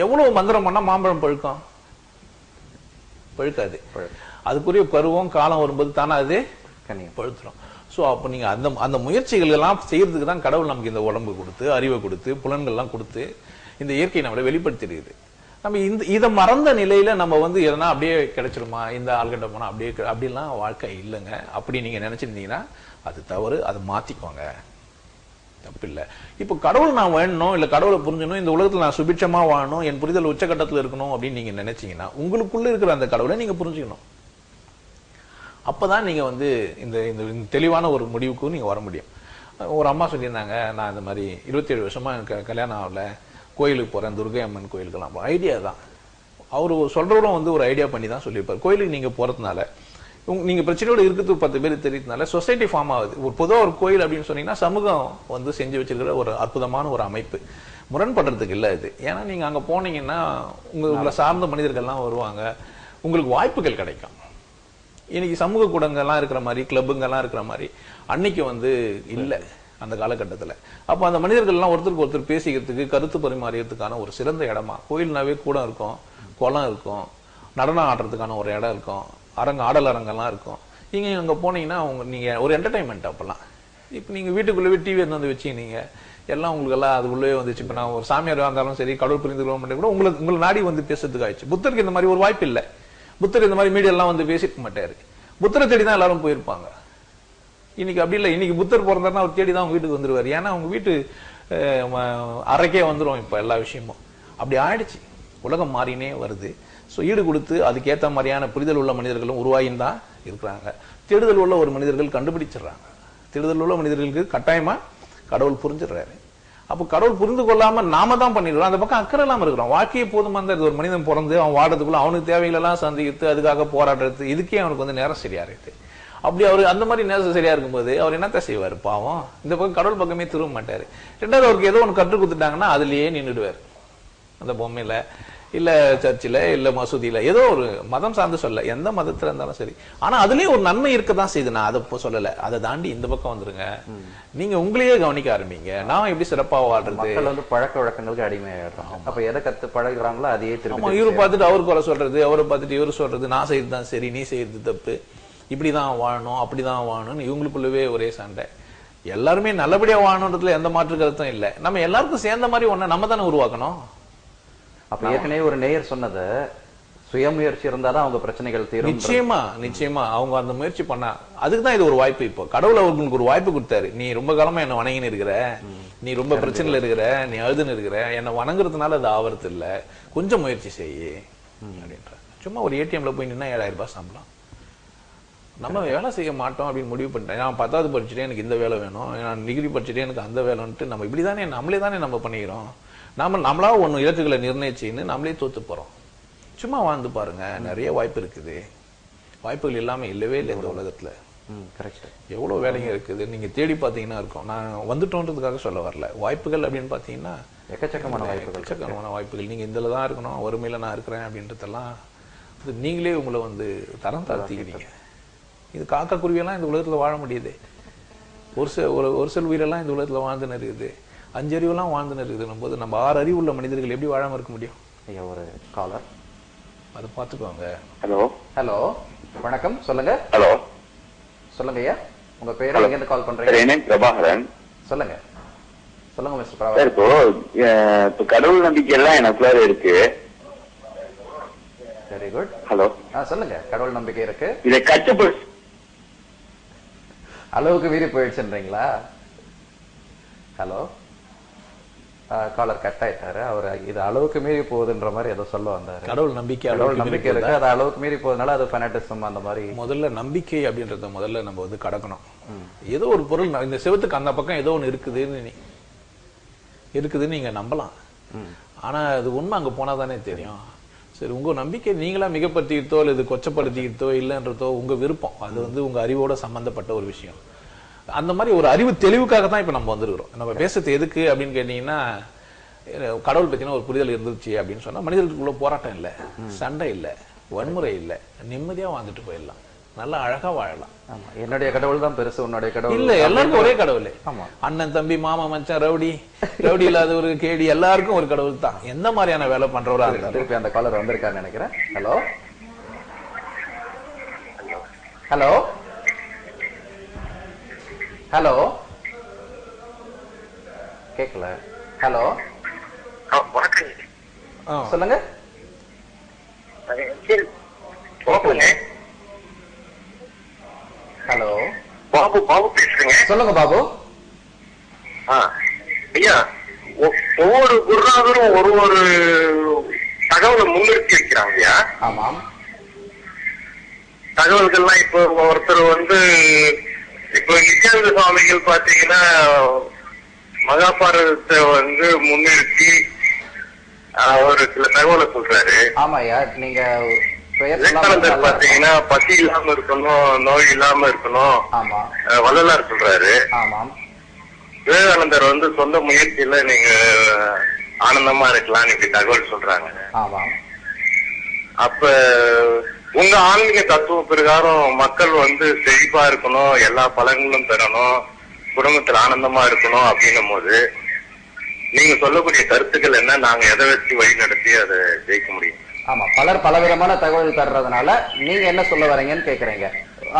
எவ்வளவு மந்திரம் பண்ணா மாம்பழம் பழுக்கும்? பழுக்காது. அதுக்குரிய பருவம் காலம் வரும்போது தானே அது பழுத்துரும். சோ அப்ப நீங்க அந்த முயற்சிகள் எல்லாம் செய்யறதுக்கு தான் கடவுள் நமக்கு இந்த உடம்பு கொடுத்து, அறிவை கொடுத்து, புலன்கள் எல்லாம் கொடுத்து இந்த இயற்கையை நம்மள வெளிப்படுத்திடுது. நம்ம இதை மறந்த நிலையில நம்ம வந்து எதனா அப்படியே கிடைச்சிருமா, இந்த ஆள்கிட்ட போனா அப்படியே அப்படிலாம் வாழ்க்கை இல்லைங்க. அப்படி நீங்க நினைச்சிருந்தீங்கன்னா அது தவறு, அதை மாத்திக்கோங்க, தப்பு இல்லை. இப்ப கடவுள் நான் வேணும், இல்ல கடவுளை புரிஞ்சணும், இந்த உலகத்துல நான் சுபிட்சமா வாழணும், என் புரிதல் உச்சகட்டத்துல இருக்கணும் அப்படின்னு நீங்க நினைச்சீங்கன்னா உங்களுக்குள்ள இருக்கிற அந்த கடவுளை நீங்க புரிஞ்சுக்கணும். அப்பதான் நீங்க வந்து இந்த தெளிவான ஒரு முடிவுக்கு நீங்க வர முடியும். ஒரு அம்மா சொல்லியிருந்தாங்க, நான் இந்த மாதிரி 27 வருஷமா எனக்கு கல்யாணம் ஆகல, கோயிலுக்கு போறேன், துர்கை அம்மன் கோயிலுக்கெல்லாம். ஐடியா தான் அவரு சொல்றவரும் வந்து ஒரு ஐடியா பண்ணி தான் சொல்லியிருப்பாரு. கோயிலுக்கு நீங்க போறதுனால நீங்க பிரச்சனையோட இருக்கிறது 10 பேர் தெரியுதுனால சொசைட்டி ஃபார்ம் ஆகுது. ஒரு பொதுவாக ஒரு கோயில் அப்படின்னு சொன்னீங்கன்னா சமூகம் வந்து செஞ்சு வச்சிருக்கிற ஒரு அற்புதமான ஒரு அமைப்பு, முரண்படுறதுக்கு இல்லை இது. ஏன்னா நீங்க அங்க போனீங்கன்னா உங்களை சார்ந்த மனிதர்கள்லாம் வருவாங்க, உங்களுக்கு வாய்ப்புகள் கிடைக்கும். இன்னைக்கு சமூக கூடங்கள்லாம் இருக்கிற மாதிரி, கிளப்புங்கெல்லாம் இருக்கிற மாதிரி அன்னைக்கு வந்து இல்லை. அந்த காலகட்டத்துல. அப்ப அந்த மனிதர்கள் எல்லாம் ஒருத்தருக்கு ஒருத்தர் பேசிக்கிறதுக்கு, கருத்து பரிமாறியதுக்கான ஒரு சிறந்த இடமா. கோயில்னாவே கூடம் இருக்கும், குளம் இருக்கும், நடனம் ஆடுறதுக்கான ஒரு இடம் இருக்கும், ஆடல் அரங்கெல்லாம் இருக்கும். நீங்க அங்க போனீங்கன்னா நீங்க ஒரு என்டர்டைன்மெண்ட். அப்பெல்லாம் இப்ப நீங்க வீட்டுக்குள்ளவே டிவி வந்து வச்சீங்க, எல்லாம் உங்களுக்கு எல்லாம் அதுக்குள்ளே வந்துச்சு. இப்ப நான் ஒரு சாமியார் இருந்தாலும் சரி, கடவுள் புரிந்து கொள்ள கூட உங்களை நாடி வந்து பேசுறதுக்கு ஆயிடுச்சு. புத்தருக்கு இந்த மாதிரி ஒரு வாய்ப்பு இல்லை. புத்தர் இந்த மாதிரி மீடியா எல்லாம் வந்து பேசிக்க மாட்டாரு. புத்தரை தேடி தான் எல்லாரும் போயிருப்பாங்க. இன்னைக்கு அப்படி இல்லை. இன்னைக்கு புத்தர் பிறந்தாருன்னா அவர் தேடி தான் அவங்க வீட்டுக்கு வந்துருவாரு. ஏன்னா அவங்க வீட்டு அறைக்கே வந்துடும் இப்ப எல்லா விஷயமும். அப்படி ஆயிடுச்சு. உலகம் மாறினே வருது. ஸோ ஈடு கொடுத்து அதுக்கேற்ற மாதிரியான புரிதல் உள்ள மனிதர்களும் உருவாகின்னு தான் இருக்கிறாங்க. தேடுதல் உள்ள ஒரு மனிதர்கள் கண்டுபிடிச்சிடுறாங்க. தேடுதல் உள்ள மனிதர்களுக்கு கட்டாயமா கடவுள் புரிஞ்சிடுறாரு. அப்போ கடவுள் புரிந்து கொள்ளாம நாம தான் பண்ணிடுறோம். அந்த பக்கம் அக்கறை இல்லாம இருக்கிறோம். வாழ்க்கையை போதுமா இருந்தா ஒரு மனிதன் பிறந்து அவன் வாடுறதுக்குள்ள அவனுக்கு தேவைகள் எல்லாம் சந்தித்து அதுக்காக போராடுறது, இதுக்கே அவனுக்கு வந்து நேரம் சரியா இருக்கு. அப்படி அவரு அந்த மாதிரி நேரம் சரியா இருக்கும்போது அவர் என்னத்த செய்வாரு? பாவம் இந்த பக்கம் கடவுள் பக்கமே திரும்ப மாட்டாரு. ரெண்டாவது அவருக்கு ஏதோ ஒன்று கற்றுக் கொடுத்துட்டாங்கன்னா அதுலயே நின்றுடுவார். அந்த பொம்மையில இல்ல சர்ச்சில் இல்ல மசூதியில ஏதோ ஒரு மதம் சார்ந்து சொல்ல, எந்த மதத்துல இருந்தாலும் சரி. ஆனா அதுலயே ஒரு நன்மை இருக்கதான் செய்யுது. நான் அதை சொல்லல. அதை தாண்டி இந்த பக்கம் வந்துருங்க. நீங்க உங்களையே கவனிக்க ஆரம்பிங்க. நான் எப்படி சிறப்பா வாழ்றது. மக்கள் வந்து பழக்க வழக்கங்களுக்கு அடிமையாடுறாங்க. அப்ப எதை கத்து பழகுறாங்களோ அதையே திரும்ப இவரு பார்த்துட்டு அவரு குறை சொல்றது, அவரை பார்த்துட்டு இவரு சொல்றது, நான் செய்யறதுதான் சரி, நீ செய்யறது தப்பு, இப்படிதான் வாழணும் அப்படிதான் வாழணும், இவங்களுக்குள்ளவே ஒரே சண்டை. எல்லாருமே நல்லபடியா வாழணுன்றதுல எந்த மாற்று கருத்தும் இல்லை. நம்ம எல்லாருக்கும் சேர்ந்த மாதிரி ஒண்ணு நம்ம தானே உருவாக்கணும். அப்ப ஏற்கனவே ஒரு நேயர் சொன்னது, சுயமுயற்சி இருந்தாதான் அவங்க பிரச்சனைகள் தீரும். நிச்சயமா அவங்க அந்த முயற்சி பண்ணா அதுக்குதான் இது ஒரு வாய்ப்பு. இப்போ கடவுள் அவங்களுக்கு ஒரு வாய்ப்பு கொடுத்தாரு. நீ ரொம்ப காலமா என்ன வணங்கின்னு இருக்கிற, நீ ரொம்ப பிரச்சனையில இருக்கிற, நீ அழுதுன்னு இருக்கிற, என்ன வணங்குறதுனால அது ஆவறது இல்ல, கொஞ்சம் முயற்சி செய்யி அப்படின்ற. சும்மா ஒரு ஏடிஎம்ல போய் நின்னா 7000 ரூபாய் சம்பளம். நம்ம வேலை செய்ய மாட்டோம் அப்படின்னு முடிவு பண்ணிட்டேன். நான் 10வது படிச்சுட்டேன், எனக்கு இந்த வேலை வேணும், நான் டிகிரி படிச்சுட்டேன், எனக்கு அந்த வேலைன்ட்டு நம்ம இப்படிதானே நம்மளே தானே நம்ம பண்ணிக்கிறோம். நம்மளா ஒண்ணு இலக்குகளை நிர்ணயிச்சுன்னு நம்மளே தோத்து போறோம். சும்மா வாழ்ந்து பாருங்க, நிறைய வாய்ப்பு இருக்குது. வாய்ப்புகள் இல்லாம இல்லவே இல்லை இந்த உலகத்துல. எவ்வளவு வேலைங்க இருக்குது, நீங்க தேடி பாத்தீங்கன்னா இருக்கும். நான் வந்துட்டோன்றதுக்காக சொல்ல வரல. வாய்ப்புகள் அப்படின்னு பாத்தீங்கன்னா எக்கச்சக்கமான வாய்ப்புகள். நீங்க இதுலதான் இருக்கணும், வறுமையில நான் இருக்கிறேன் அப்படின்றதெல்லாம் நீங்களே உங்களை வந்து தரம் தாழ்த்திக்கிறீங்க. இது காக்கா குருவியெல்லாம் இந்த உலகத்துல வாழ முடியுது. ஒரு சில உயிரெல்லாம் இந்த உலகத்துல வாழ்ந்துன்னு இருக்குது. 5 அறிவெல்லாம் வாழ்ந்துன்னு இருக்குதுன்னும் போது நம்ம 6 அறிவு உள்ள மனிதர்கள் எப்படி வாழாம இருக்க முடியும்? ஐயா ஒரு காலர், அதை பார்த்துக்கோங்க. ஹலோ வணக்கம், சொல்லுங்க. ஹலோ சொல்லுங்க ஐயா, உங்க பேரு, எங்க இருந்து கால் பண்றீங்க? பிரபாகரன். சொல்லுங்க மிஸ்டர் பிரபாகரன். இப்போ கடவுள் நம்பிக்கை எல்லாம் எனக்குள்ள இருக்கு. Very good. ஹலோ சொல்லுங்க. கடவுள் நம்பிக்கை இருக்கு, இதை கட்டுப்படுத்த அளவுக்கு மீறி போயிடுச்சுன்றீங்களா? ஹலோ, காலர் கட் ஆயிட்டாரு. அவர் இது அளவுக்கு மீறி போகுதுன்ற மாதிரி ஏதோ சொல்ல வந்தாரு. கடவுள் நம்பிக்கை இருக்கு, அது அளவுக்கு மீறி போகுதுனால அது ஃபெனட்டிசம் அந்த மாதிரி. முதல்ல நம்பிக்கை அப்படின்றத முதல்ல நம்ம வந்து கடக்கணும். ஏதோ ஒரு பொருள் இந்த செவத்துக்கு அந்த பக்கம் ஏதோ ஒண்ணு இருக்குதுன்னு நீங்க நம்பலாம். ஆனா அது உண்மை அங்க போனாதானே தெரியும். சரி, உங்க நம்பிக்கை நீங்களா மிகப்படுத்திக்கிட்டோ அல்லது கொச்சப்படுத்திக்கிட்டோ இல்லைன்றதோ உங்க விருப்பம். அது வந்து உங்க அறிவோட சம்பந்தப்பட்ட ஒரு விஷயம். அந்த மாதிரி ஒரு அறிவு தெளிவுக்காக தான் இப்ப நம்ம வந்துருக்கிறோம். நம்ம பேசுறது எதுக்கு அப்படின்னு கேட்டீங்கன்னா, கடவுள் பத்தின ஒரு புரிதல் இருந்துச்சு அப்படின்னு சொன்னா மனிதர்களுக்குள்ள போராட்டம் இல்லை, சண்டை இல்லை, வன்முறை இல்லை, நிம்மதியா வாழ்ந்துட்டு போயிடலாம், நல்லா அழகா வாழலாம். என்னுடைய கடவுள் தான் பெருசு, உன்னுடைய கடவுள் இல்ல, எல்லாருக்கும் ஒரே கடவுள். அண்ணன் தம்பி மாமா மச்சான் ரவுடி இல்லாத ஒரு கேடி, எல்லாருக்கும் ஒரு கடவுள் தான். எந்த மாதிரியான வேலை பண்றவரா இருந்தாலும். திருப்பி அந்த காலர் வந்திருக்காருன்னு நினைக்கிறேன். ஹலோ ஹலோ ஹலோ, கேக்கல. ஹலோ சொல்லுங்க. ஹலோ பாபு பேசுறேங்க. சொல்லுங்க பாபு. ஐயா, ஒவ்வொரு குருநாதரும் ஒரு தகவலை முன்னிறுத்தி வைக்கிறாங்க. ஆமாம். தகவல்கள்லாம் இப்போ ஒருத்தர் வந்து இப்போ நித்யானந்த சுவாமிகள் பாத்தீங்கன்னா மகாபாரதத்தை வந்து முன்னிறுத்தி அவர் சில தகவலை சொல்றாரு. ஆமாயா, நீங்க விவேகானந்தர் பாத்தீங்கன்னா பசி இல்லாம இருக்கணும், நோய் இல்லாம இருக்கணும், ஆமா, வள்ளலார் சொல்றாரு. ஆமாம். விவேகானந்தர் வந்து சொந்த முயற்சியில நீங்க ஆனந்தமா இருக்கலாம் இப்படி தகவல் சொல்றாங்க. ஆமாம். அப்ப உங்க ஆன்மீக தத்துவ பிரகாரம் மக்கள் வந்து செழிப்பா இருக்கணும், எல்லா பலன்களும் பெறணும், குடும்பத்துல ஆனந்தமா இருக்கணும் அப்படின்னும் போது நீங்க சொல்லக்கூடிய கருத்துக்கள் என்ன, நாங்க எதை வச்சு வழி நடத்தி அதை ஜெயிக்க முடியும்? ஆமா, பலர் பலவிதமான தகவல் தர்றதுனால நீங்க என்ன சொல்ல வரீங்கன்னு கேக்குறீங்க.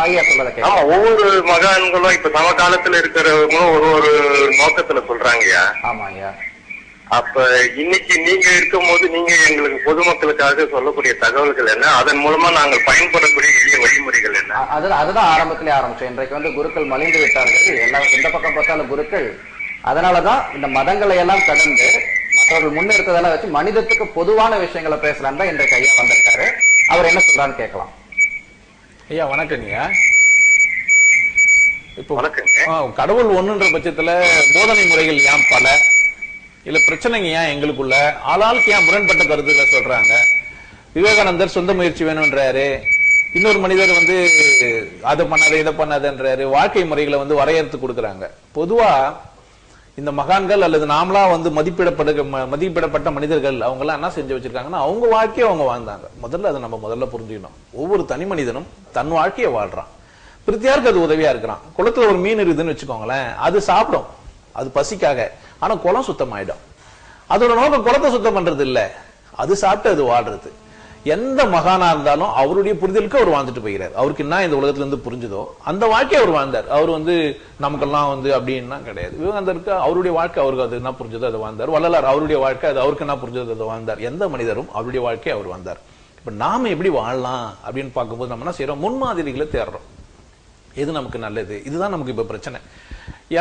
ஐயா சொல்லத கேட்க. ஆமா, ஒவ்வொரு மகான்களும் இப்ப சமகாலத்துல இருக்கிறவங்க ஒரு நோக்கத்துல சொல்றாங்கய்யா. ஆமா ஐயா. அப்ப இன்னைக்கு நீங்க இருக்கும் போது நீங்க எங்களுக்கு பொதுமக்களுக்காக சொல்லக்கூடிய தகவல்கள் என்ன, அதன் மூலமா நாங்கள் பயன்படக்கூடிய எளிய வழிமுறைகள் என்ன? அதுதான் ஆரம்பத்திலே ஆரம்பிச்சோம். இன்றைக்கு வந்து குருக்கள் மலிந்து விட்டார்கள். எல்லாம் எந்த பக்கம் பார்த்தாலும் குருக்கள். அதனாலதான் இந்த மதங்களை எல்லாம் கடந்து மற்றவர்கள் முன்னெடுத்ததெல்லாம் வச்சு மனிதத்துக்கு பொதுவான விஷயங்களை பேசலாம் தான் இன்றைக்கு ஐயா வந்திருக்காரு. அவர் என்ன சொல்றான்னு கேட்கலாம். ஐயா வணக்கங்கய்யா. இப்போ கடவுள் ஒண்ணுன்ற பட்சத்துல போதனை முறைகள் ஏன் பல, இல்ல பிரச்சனைங்க ஏன் எங்களுக்குள்ள, ஆளாளுக்கு ஏன் முரண்பட்ட கருத்துக்களை சொல்றாங்க? விவேகானந்தர் சொந்த முயற்சி வேணும்ன்றாரு, இன்னொரு மனிதர் வந்து அதை பண்ணாத இதை பண்ணாதன்றாரு. வாழ்க்கை முறைகளை வந்து வரையறுத்து கொடுக்கறாங்க. பொதுவா இந்த மகான்கள் அல்லது நாமளா வந்து மதிப்பிடப்பட்ட மனிதர்கள் அவங்க எல்லாம் என்ன செஞ்சு வச்சிருக்காங்கன்னா அவங்க வாழ்க்கையை அவங்க வாழ்ந்தாங்க. முதல்ல அதை நம்ம முதல்ல புரிஞ்சுக்கணும். ஒவ்வொரு தனி மனிதனும் தன் வாழ்க்கையை வாழ்றான். பிரித்தியாருக்கு அது உதவியா இருக்கிறான். குளத்துல ஒரு மீன் இருக்குதுன்னு வச்சுக்கோங்களேன், அது சாப்பிடும், அது பசிக்காக. ஆனா குளம் சுத்தமாயிடும். அதோட நோக்கம் குளத்தை சுத்தம் பண்றது இல்ல, அது சாப்பிட்டு அது வாழ்றது. எந்த மகானா இருந்தாலும் அவருடைய புரிதலுக்கு அவர் வாழ்ந்துட்டு போகிறார். அவருக்கு என்ன இந்த உலகத்துல இருந்து புரிஞ்சுதோ அந்த வாழ்க்கையை அவர் வாழ்ந்தார். அவர் வந்து நமக்கெல்லாம் வந்து அப்படின்னா கிடையாது. விவேகானந்தருக்கு அவருடைய வாழ்க்கை அவருக்கு அது என்ன புரிஞ்சதோ அதை வாழ்ந்தார். வள்ளலார் அவருடைய வாழ்க்கை அது அவருக்கு என்ன புரிஞ்சதோ அதை வாழ்ந்தார். எந்த மனிதரும் அவருடைய வாழ்க்கையை அவர் வாழ்ந்தார். இப்ப நாம எப்படி வாழலாம் அப்படின்னு பார்க்கும்போது நம்ம என்ன செய்யறோம், முன்மாதிரிகளை தேடுறோம். எது நமக்கு நல்லது, இதுதான் நமக்கு இப்ப பிரச்சனை.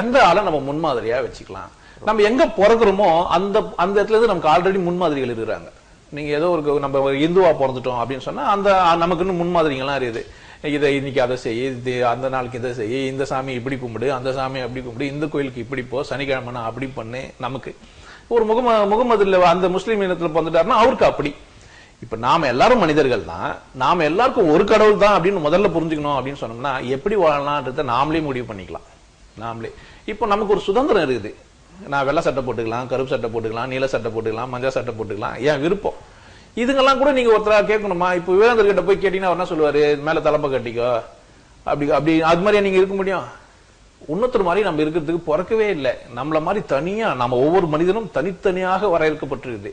எந்த ஆளை நம்ம முன்மாதிரியா வச்சுக்கலாம். நம்ம எங்க பிறகுறோமோ அந்த இடத்துல இருந்து நமக்கு ஆல்ரெடி முன்மாதிரிகள் இருக்கிறாங்க. நீங்க ஏதோ ஒரு நம்ம இந்துவா பிறந்துட்டோம் அப்படின்னு சொன்னா அந்த நமக்கு இன்னும் முன்மாதிரிகள்லாம் இருக்குது. இதை இன்னைக்கு அதை செய்ய, அந்த நாளைக்கு இதை செய்ய, இந்த சாமி இப்படி கும்பிடு, அந்த சாமி அப்படி கும்பிடு, இந்த கோயிலுக்கு இப்படி போ, சனிக்கிழமை அப்படி பண்ணு. நமக்கு ஒரு முகமதுல அந்த முஸ்லீம் இனத்துல பிறந்துட்டாருன்னா அவருக்கு அப்படி. இப்ப நாம எல்லாரும் மனிதர்கள் தான், நாம எல்லாருக்கும் ஒரு கடவுள் தான் அப்படின்னு முதல்ல புரிஞ்சுக்கணும். அப்படின்னு சொன்னோம்னா எப்படி வாழலாம்ன்றத நாமளே முடிவு பண்ணிக்கலாம். நாமளே இப்போ நமக்கு ஒரு சுதந்திரம் இருக்குது. நான் வெள்ளை சட்டை போட்டுக்கலாம், கருப்பு சட்டை போட்டுக்கலாம், நீல சட்டை போட்டுக்கலாம், மஞ்சள் சட்டை போட்டுக்கலாம், ஏன் விருப்பம். இதுங்கெல்லாம் கூட நீங்க ஒருத்தரா கேட்கணுமா? இப்ப விவேகானந்தர் கிட்ட போய் கேட்டீங்கன்னா என்ன சொல்லுவாரு, மேல தலைப்பை கட்டிக்கோ அப்படி அது மாதிரியா நீங்க இருக்க முடியும்? இன்னொருத்தர் மாதிரி நம்ம இருக்கிறதுக்கு பிறக்கவே இல்லை. நம்மள மாதிரி தனியா நம்ம ஒவ்வொரு மனிதனும் தனித்தனியாக வரையறுக்கப்பட்டிருக்குது.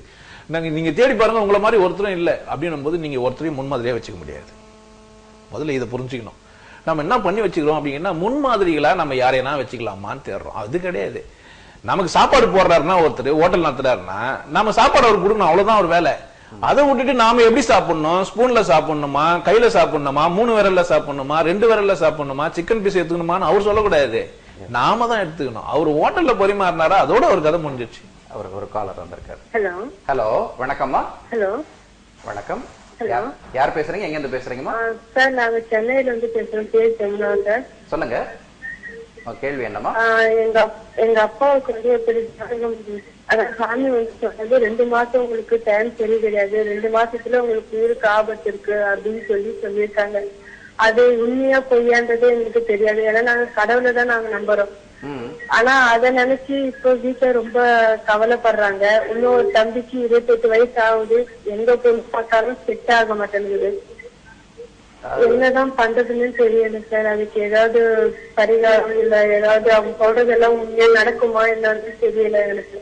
நீங்க தேடி பாருங்க, உங்களை மாதிரி ஒருத்தரும் இல்லை அப்படின்னும் போது நீங்க ஒருத்தரையும் முன்மாதிரியா வச்சுக்க முடியாது. முதல்ல இதை புரிஞ்சுக்கணும். நம்ம என்ன பண்ணி வச்சுக்கிறோம் அப்படின்னா முன்மாதிரிகளா நம்ம யாரையா வச்சுக்கலாமான்னு தேடுறோம். அது கிடையாது. நமக்கு சாப்பாடு போடுறாருன்னா ஒருத்தர் ஹோட்டல் நடத்துறாருன்னா நம்ம சாப்பாடு அவருக்கு கொடுக்கணும், அவ்வளவுதான் ஒரு வேலை. அதை விட்டுட்டு நாம எப்படி சாப்பிடணும், ஸ்பூன்ல சாப்பிடணுமா, கையில சாப்பிடணுமா, 3 விரல்ல சாப்பிடணுமா, 2 விரல்ல சாப்பிடணுமா, சிக்கன் பீஸ் எடுத்துக்கணுமான்னு அவர் சொல்லக்கூடாது. நாம தான் எடுத்துக்கணும். அவர் ஹோட்டல்ல பரிமாறினாரா அதோட ஒரு கதை முடிஞ்சிச்சு. அவருக்கு ஒரு காலர் வந்திருக்காரு. ஹலோ ஹலோ வணக்கம்மா. ஹலோ வணக்கம். யார் பேசுறீங்க, எங்க இருந்து பேசுறீங்கம்மா? சார் நாங்க சென்னையில இருந்து பேசுறோம். சார் சொல்லுங்க, கேள்வி என்னமா? எங்க அப்பாவுக்கு வந்து எப்படி சாமி வந்து சொன்னது 2 மாசம் உங்களுக்கு டைம் சரி கிடையாது, 2 மாசத்துல உங்களுக்கு உயிருக்கு ஆபத்து இருக்கு அப்படின்னு சொல்லியிருக்காங்க. அது உண்மையா பொய்யான்றது எங்களுக்கு தெரியாது. ஏன்னா நாங்க கடவுளை தான் நாங்க நம்புறோம். ஆனா அத நினைச்சு இப்போ வீட்டுல ரொம்ப கவலைப்படுறாங்க. இன்னும் ஒரு தம்பிக்கு 28 வயசு ஆகுது, எங்க போய் பார்த்தாலும் செட் ஆக மாட்டேங்குது. என்னதான் பண்றதுன்னு தெரியல சார். அதுக்கு ஏதாவது பரிகாரம் இல்ல ஏதாவது அவங்க சொல்றதெல்லாம் உண்மையா நடக்குமா என்னன்னு தெரியல எனக்கு.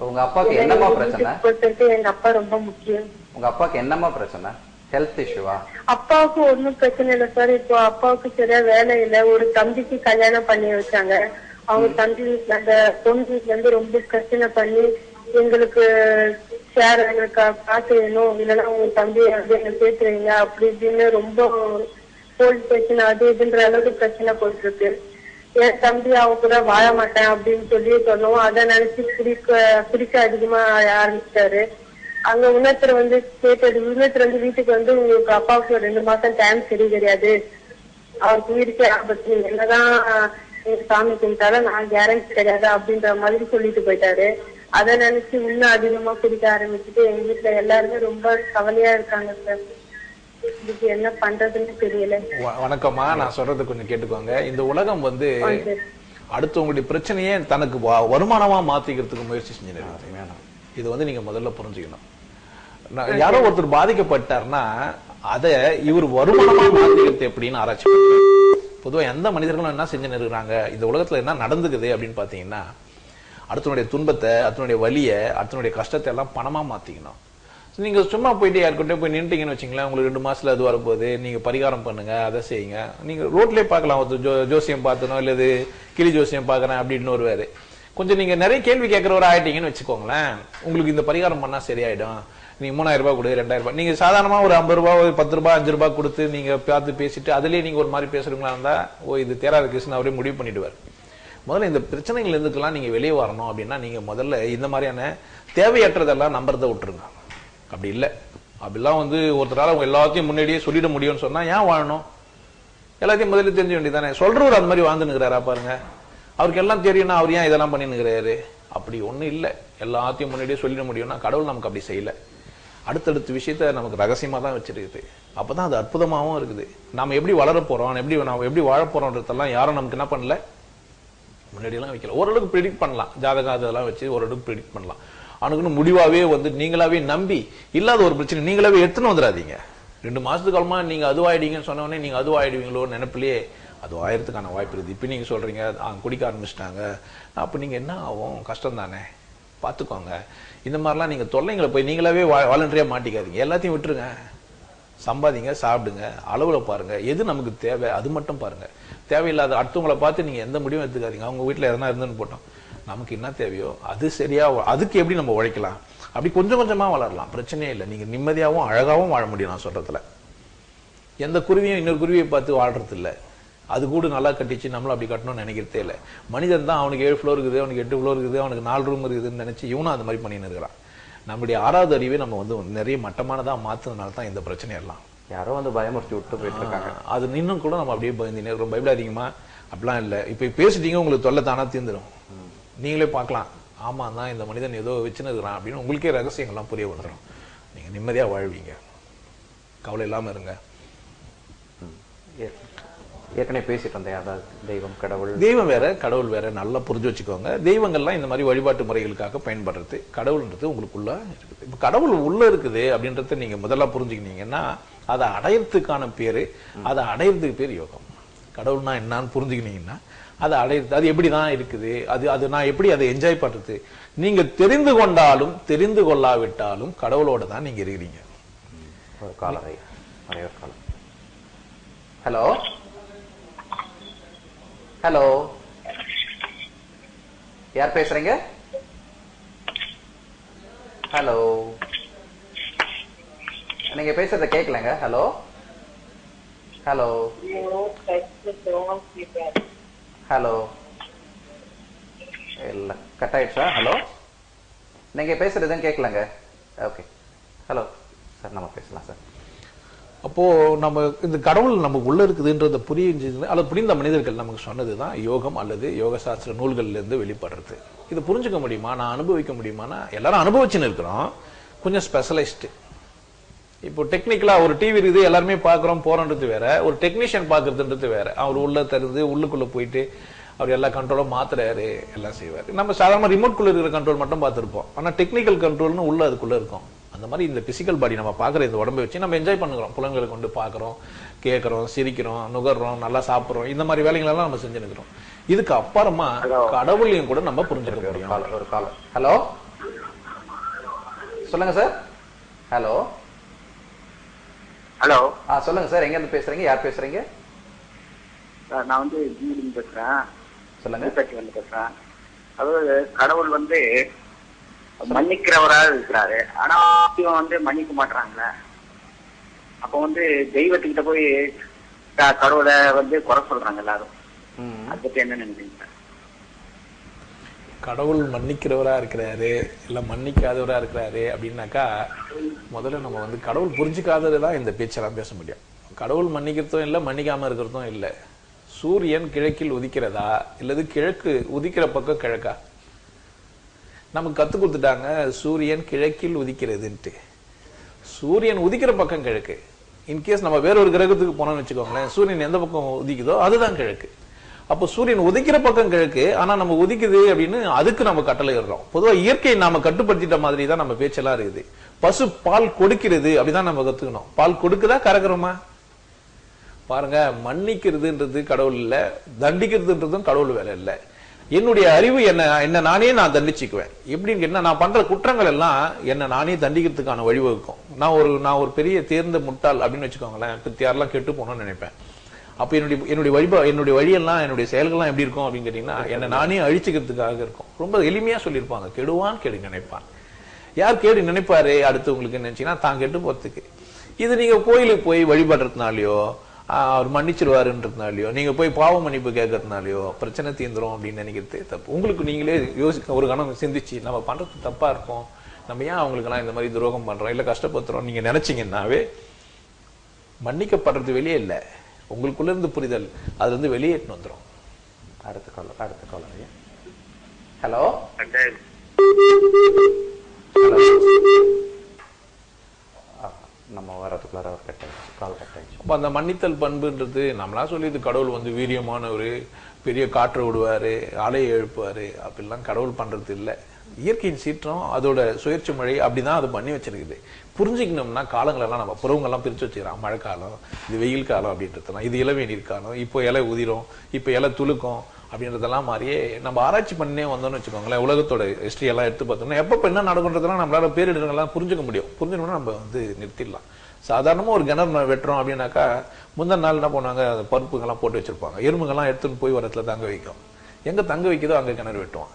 உங்க அப்பாக்கு என்னமா பிரச்சனை? எங்க அப்பா ரொம்ப முக்கியம். உங்க அப்பாக்கு என்னமா பிரச்சனை? ஹெல்த் இஷ்யூவா? அப்பாவுக்கு ஒன்னும் பிரச்சனை இல்ல சார். இப்போ அப்பாவுக்கு சரியா வேலை இல்ல. ஒரு தம்பிக்கு கல்யாணம் பண்ணி வச்சாங்க. அவங்க தம்பி வீட்டுல அந்த பொண்ணு வீட்டுல இருந்து ரொம்ப பிரச்சனை பண்ணி எங்களுக்கு ஷேர் எங்களுக்கு காசு வேணும், இல்லைன்னா உங்க தம்பி வந்து என்ன சேர்த்துறீங்க அப்படி இப்படின்னு ரொம்ப போலீஸ் ஸ்டேஷன் அது இதுன்ற அளவுக்கு பிரச்சனை போயிட்டு இருக்கு. என் தம்பி அவங்க கூட வாழ மாட்டேன் அப்படின்னு சொல்லி சொன்னோம். அதை நினைச்சு பிடிக்க அதிகமா ஆரம்பிச்சிட்டாரு. அங்க உன்னத்தர் வந்து கேட்டது, உன்னத்தர் வந்து வீட்டுக்கு வந்து உங்களுக்கு அப்பாவுக்கு 2 மாசம் டைம் சரி கிடையாது, அவருக்கு உயிருக்கு ஆபத்து, என்னதான் சாமி கும்பிட்டாலும் நான் கேரண்டி கிடையாது அப்படின்ற மாதிரி சொல்லிட்டு போயிட்டாரு. அதை நினைச்சு இன்னும் அதிகமா குடிக்க ஆரம்பிச்சுட்டு எங்க வீட்டுல எல்லாருமே ரொம்ப கவலையா இருக்காங்க சார். இதுக்கு என்ன பண்றதுன்னு தெரியல. வணக்கம்மா, நான் சொல்றது கொஞ்சம் கேட்டுக்கோங்க. இந்த உலகம் வந்து அடுத்தவங்களுடைய பிரச்சனையே தனக்கு வருமானமா மாத்திக்கிறதுக்கு முயற்சி செஞ்சுருக்காங்க. இது வந்து நீங்க முதல்ல புரிஞ்சுக்கணும். யாரோ ஒருத்தர் பாதிக்கப்பட்டார்னா அதை இவர் வருமானமா மாத்திக்கிறது எப்படின்னு ஆராய்ச்சி பண்றாரு. பொதுவா எந்த மனிதர்களும் என்ன செஞ்சுன்னு இருக்கிறாங்க, இந்த உலகத்துல என்ன நடந்துக்குது அப்படின்னு பாத்தீங்கன்னா, அடுத்தனுடைய துன்பத்தை, அடுத்தனுடைய வலியை, அடுத்தனுடைய கஷ்டத்தை எல்லாம் பணமா மாத்திக்கணும். நீங்க சும்மா போயிட்டு யாருக்கிட்டே போய் நின்றுட்டீங்கன்னு வச்சுங்களேன், உங்களுக்கு 2 மாசத்துல அது வரப்போகுது, நீங்க பரிகாரம் பண்ணுங்க, அதை செய்யுங்க. நீங்க ரோட்லயே பார்க்கலாம், ஒரு ஜோசியம் பார்த்தனோ இல்லது கிளி ஜோசியம் பாக்குறேன் அப்படின்னு வருவாரு. கொஞ்சம் நீங்க நிறைய கேள்வி கேட்கறவரை ஆயிட்டீங்கன்னு வச்சுக்கோங்களேன், உங்களுக்கு இந்த பரிகாரம் பண்ணா சரியாயிடும், நீங்க 3000 ரூபாய் கொடு, 2000 ரூபாய், நீங்க சாதாரணமா ஒரு 50 ரூபாய், 10 ரூபாய், 5 ரூபாய் கொடுத்து நீங்க பார்த்து பேசிட்டு அதுலயே நீங்க ஒரு மாதிரி பேசுறீங்களா இருந்தா, இது தேராத கிருஷ்ணன் அவரே முடிவு பண்ணிடுவார். முதல்ல இந்த பிரச்சனைகள் இருந்துக்கலாம் நீங்க வெளியே வரணும் அப்படின்னா, நீங்க முதல்ல இந்த மாதிரியான தேவையற்றதெல்லாம் நம்புறதை விட்டுருங்க. அப்படி இல்லை, அப்படிலாம் ஒருத்தரால எல்லாத்தையும் முன்னாடியே சொல்லிட முடியும்னு சொன்னா ஏன் வாழணும்? எல்லாத்தையும் முதல்ல தெரிஞ்ச வேண்டியதானே. சொல்றவர் அந்த மாதிரி வாழ்ந்துனுக்கிறாரா பாருங்க, அவருக்கு எல்லாம் தெரியும்னா அவர் ஏன் இதெல்லாம் பண்ணினுக்கிறாரு? அப்படி ஒண்ணும் இல்லை. எல்லாத்தையும் முன்னாடியே சொல்லிட முடியும்னா கடவுள் நமக்கு அப்படி செய்யல. அடுத்தடுத்த விஷயத்த நமக்கு ரகசியமா தான் வச்சிருக்குது. அப்பதான் அது அற்புதமாகவும் இருக்குது. நாம எப்படி வளர போறோம், நாம எப்படி வாழ போறோம்ன்றதெல்லாம் யாரும் நமக்கு என்ன பண்ணல, முன்னாடியெல்லாம் வைக்கல. ஓரளவுக்கு ப்ரிடிக்ட் பண்ணலாம், ஜாதகம் அதெல்லாம் வச்சு ஓரளவுக்கு ப்ரிடிக்ட் பண்ணலாம். அவனுக்குன்னு முடிவாவே நீங்களாவே நம்பி இல்லாத ஒரு பிரச்சனை நீங்களாவே எடுத்துன்னு வந்துடாதீங்க. 2 மாசத்துக்கு காலமா நீங்க அதுவாயிடுங்கன்னு சொன்னவொடனே நீங்க அதுவாயிடுவீங்களோ நினைப்பிலேயே அது ஆயிரத்துக்கான வாய்ப்பு இருக்குது. இப்ப நீங்க சொல்றீங்க குடிக்க ஆரம்பிச்சிட்டாங்க, அப்ப நீங்க என்ன ஆகும்? கஷ்டம் தானே, பாத்துக்கோங்க. இந்த மாதிரிலாம் நீங்க தொல்லைங்களை போய் நீங்களாவே வாலண்டரியா மாட்டிக்காதீங்க. எல்லாத்தையும் விட்டுருங்க, சம்பாதிங்க, சாப்பிடுங்க, அளவுல பாருங்க, எது நமக்கு தேவை அது மட்டும் பாருங்க. தேவையில்லாத அடுத்தவங்களை பார்த்து நீங்க எந்த முடிவும் எடுத்துக்காதீங்க. அவங்க வீட்டுல எதனா இருந்துன்னு போட்டோம், நமக்கு என்ன தேவையோ அது சரியா, அதுக்கு எப்படி நம்ம உழைக்கலாம், அப்படி கொஞ்சம் கொஞ்சமா வளரலாம், பிரச்சனையே இல்லை. நீங்க நிம்மதியாகவும் அழகாவும் வாழ முடியும். நான் சொல்றதுல எந்த குருவியும் இன்னொரு குருவியை பார்த்து வாழ்றது இல்லை. அது கூட நல்லா கட்டிச்சு நம்மளும் அப்படி கட்டணும்னு நினைக்கிறதே இல்லை. மனிதன் தான் அவனுக்கு 7 ஃப்ளோர் இருக்குது, அவனுக்கு 8 ஃப்ளோர் இருக்குது, அவனுக்கு 4 ரூம் இருக்குதுன்னு நினைச்சு இவனும் அந்த மாதிரி பண்ணின்னு இருக்கிறான். நம்முடைய 6வது அறிவை நம்ம நிறைய மட்டமானதா மாத்துறதுனால தான் இந்த பிரச்சனை எல்லாம். யாரோ பயமுறுத்தி விட்டு போயிட்டு இருக்காங்க. அது இன்னும் கூட நம்ம அப்படியே பயந்துனே ரொம்ப பயப்படாதீங்கம்மா, அப்படிலாம் இல்லை. இப்ப பேசிட்டீங்க, உங்களுக்கு தொல்லை தானா தீர்ந்துடும். நீங்களே பார்க்கலாம், ஆமா தான் இந்த மனிதன் ஏதோ வச்சுன்னு இருக்கிறான் அப்படின்னு உங்களுக்கே ரகசியங்கள்லாம் புரிய வந்துடும். நீங்க நிம்மதியா வாழ்வீங்க, கவலை இல்லாம இருங்க. ஏற்கனவே பேசிட்டு இருந்தேன், அதாவது தெய்வம் கடவுள், தெய்வம் வேற கடவுள் வேற, நல்லா புரிஞ்சு வச்சுக்கோங்க. தெய்வங்கள்லாம் இந்த மாதிரி வழிபாட்டு முறைகளுக்காக பயன்படுறது, கடவுள்ன்றது உங்களுக்குள்ள இருக்குது. இப்ப கடவுள் உள்ள இருக்குது அப்படின்றத நீங்க முதல்ல புரிஞ்சுக்கினீங்கன்னா அதை அடையறதுக்கான பேரு, அதை அடையிறதுக்கு பேர் யோகம். கடவுள்னா என்னன்னு புரிஞ்சுக்கினீங்கன்னா அதை அடையிறது, அது எப்படிதான் இருக்குது, அது நான் எப்படி அதை என்ஜாய் பண்றது. நீங்க தெரிந்து கொண்டாலும் தெரிந்து கொள்ளாவிட்டாலும் கடவுளோட தான் நீங்க இருக்கிறீங்க. ஒரு காலம். ஹலோ ஹலோ, யார் பேசுறீங்க? ஹலோ, நீங்க பேசுறத கேட்கலங்க. ஹலோ ஹலோ ஹலோ, இல்ல கட் ஆயிடுச்சா? ஹலோ, நீங்க பேசுறதும் கேட்கலங்க. ஓகே, ஹலோ சார், நம்ம பேசலாம் சார். அப்போ நம்ம இந்த கடவுள் நமக்கு உள்ள இருக்குதுன்றத புரிஞ்சு அல்லது புரிந்த மனிதர்கள் நமக்கு சொன்னதுதான் யோகம் அல்லது யோக சாஸ்திர நூல்கள்ல இருந்து வெளிப்படுறது. இது புரிஞ்சுக்க முடியுமா, நான் அனுபவிக்க முடியுமானா எல்லாரும் அனுபவிச்சுன்னு இருக்கிறோம், கொஞ்சம் ஸ்பெஷலைஸ்ட். இப்போ டெக்னிக்கலா ஒரு டிவி இருக்குது, எல்லாருமே பாக்குறோம் போறோன்றது வேற, ஒரு டெக்னீஷியன் பாக்குறதுன்றது வேற. அவர் உள்ள தருந்து உள்ளுக்குள்ள போயிட்டு அவர் எல்லா கண்ட்ரோலும் மாத்துறாரு, எல்லாம் செய்வாரு. நம்ம சாதாரண ரிமோட் குள்ள இருக்கிற கண்ட்ரோல் மட்டும் பார்த்திருப்போம், ஆனா டெக்னிக்கல் கண்ட்ரோல்னு உள்ள அதுக்குள்ள இருக்கும். அந்த மாதிரி இந்த பிசிக்கல் பாடி நம்ம பாக்குற இந்த உடம்பை வச்சு நம்ம என்ஜாய் பண்ணுறோம், புலன்களை கொண்டு பாக்குறோம், கேட்கறோம், சிரிக்கிறோம், நுகர்றோம், நல்லா சாப்பிடுறோம், இந்த மாதிரி வேலைகள் எல்லாம் நம்ம செஞ்சு நிற்கிறோம். இதுக்கு அப்புறமா கடவுளையும் கூட நம்ம புரிஞ்சுக்க முடியும். ஒரு காலம். ஹலோ, சொல்லுங்க சார். ஹலோ ஹலோ, சொல்லுங்க சார், எங்க இருந்து பேசுறீங்க, யார் பேசுறீங்க? நான் ஜிமிலிருந்து பேசுறேன். சொல்லுங்க. பேசுறேன். அதாவது கடவுள் மன்னிக்கிறவரா இருக்கிறாரு, ஆனா மன்னிக்க மாட்டாங்களே. அப்ப தெய்வத்துக்கிட்ட போய் கடவுளை குறை சொல்றாங்க எல்லாரும். அதை பத்தி என்ன நினைக்கிறீங்க? கடவுள் மன்னிக்கிறவரா இருக்கிறாரு இல்ல மன்னிக்காதவரா இருக்கிறாரு அப்படின்னாக்கா, முதல்ல நம்ம கடவுள் புரிஞ்சுக்காததுதான் இந்த பேச்செல்லாம் பேச முடியும். கடவுள் மன்னிக்கிறதும் இல்லை, மன்னிக்காம இருக்கிறதும் இல்லை. சூரியன் கிழக்கில் உதிக்கிறதா இல்லது கிழக்கு உதிக்கிற பக்கம் கிழக்கா? நமக்கு கத்து கொடுத்துட்டாங்க சூரியன் கிழக்கில் உதிக்கிறதுன்ட்டு. சூரியன் உதிக்கிற பக்கம் கிழக்கு. இன்கேஸ் நம்ம வேற ஒரு கிரகத்துக்கு போனோம்னு வச்சுக்கோங்களேன், சூரியன் எந்த பக்கம் உதிக்குதோ அதுதான் கிழக்கு. அப்போ சூரியன் உதிக்கிற பக்கம் கிழக்கு, ஆனா நம்ம உதிக்குது அப்படின்னு அதுக்கு நம்ம கட்டளை இடுறோம். பொதுவா இயற்கை நாம கட்டுப்படுத்திட்ட மாதிரி தான் நம்ம பேச்செல்லாம் இருக்குது. பசு பால் கொடுக்கிறது அப்படிதான் நம்ம கத்துக்கணும். பால் கொடுக்குதா கறக்குறோமா? பாருங்க, மன்னிக்கிறதுன்றது கடவுள் இல்ல, தண்டிக்கிறதுன்றதும் கடவுள் வேலை இல்லை. என்னுடைய அறிவு என்ன நானே நான் தண்டிச்சுக்குவேன். எப்படின்னு கேட்டா, நான் பண்ற குற்றங்கள் எல்லாம் என்ன நானே தண்டிக்கிறதுக்கான வழிவகுக்கும். நான் ஒரு பெரிய தேர்ந்த முட்டாள் அப்படின்னு வச்சுக்கோங்களேன், யாரெல்லாம் கெட்டு போனோம்னு நினைப்பேன். அப்ப என்னுடைய வழியெல்லாம் என்னுடைய செயல்கள்லாம் எப்படி இருக்கும் அப்படின்னு கேட்டீங்கன்னா, என்ன நானே அழிச்சுக்கிறதுக்காக இருக்கும். ரொம்ப எளிமையா சொல்லியிருப்பாங்க, கெடுவான் கேடு நினைப்பான். யார் கேடு நினைப்பாரு அடுத்து உங்களுக்கு நினைச்சீங்கன்னா தான் கெட்டு போறதுக்கு. இது நீங்க கோயிலுக்கு போய் வழிபடுறதுனாலயோ, அவர் மன்னிச்சிருவாருன்றதுனாலயோ, நீங்க போய் பாவ மன்னிப்பு கேட்கறதுனாலயோ பிரச்சனை தீந்துரும் அப்படின்னு நினைக்கிறது தப்பு. உங்களுக்கு நீங்களே ஒரு கணம் சிந்திச்சு நம்ம பண்றது தப்பா இருக்கும், நம்ம ஏன் அவங்களுக்கெல்லாம் இந்த மாதிரி துரோகம் பண்றோம் இல்ல கஷ்டப்படுத்துறோம் நீங்க நினைச்சீங்கன்னாவே மன்னிக்கப்படுறது வெளியே இல்ல, உங்களுக்குள்ள இருந்து புரிதல் அதுல இருந்து வெளியேட்டு வந்துடும். அடுத்த காலர். ஹலோ, நம்ம வரதுக்குள்ளார கால் கட் ஆயிடுச்சு. அப்ப அந்த மன்னித்தல் பண்புன்றது நம்மளா சொல்லி இது கடவுள் வந்து வீரியமானவரு, பெரிய காற்று விடுவாரு, அலையை எழுப்புவாரு, அப்படிலாம் கடவுள் பண்றது இல்லை. இயற்கையின் சீற்றம், அதோட சுயற்சி மழை அப்படிதான் அது பண்ணி வச்சிருக்குது. புரிஞ்சுக்கணும்னா காலங்களெல்லாம் நம்ம புறவங்கெல்லாம் பிரிச்சு வச்சுக்கிறோம். மழைக்காலம், இது வெயில் காலம் அப்படின்றதுலாம், இது இளவேநீர் காலம், இப்போ இலை உதிரும், இப்போ இலை துளுக்கும் அப்படின்றதெல்லாம் மாதிரியே நம்ம ஆராய்ச்சி பண்ணே வந்தோம்னு வச்சுக்கோங்களேன். உலகத்தோட ஹிஸ்டரி எல்லாம் எடுத்து பார்த்தோம்னா எப்பப்ப என்ன நடக்குன்றதெல்லாம் நம்மளால பேரிடர்கள்லாம் புரிஞ்சுக்க முடியும். புரிஞ்சுக்கணும்னா நம்ம வந்து நிறுத்திடலாம். சாதாரணமா ஒரு கிணறு வெட்டுறோம் அப்படின்னாக்கா முந்தின நாள் என்ன பண்ணுவாங்க, பருப்புங்கெல்லாம் போட்டு வச்சிருப்பாங்க, எறும்புங்கெல்லாம் எடுத்துன்னு போய் ஒரு இடத்துல தங்க வைக்கும். எங்க தங்க வைக்குதோ அங்க கிணறு வெட்டுவாங்க.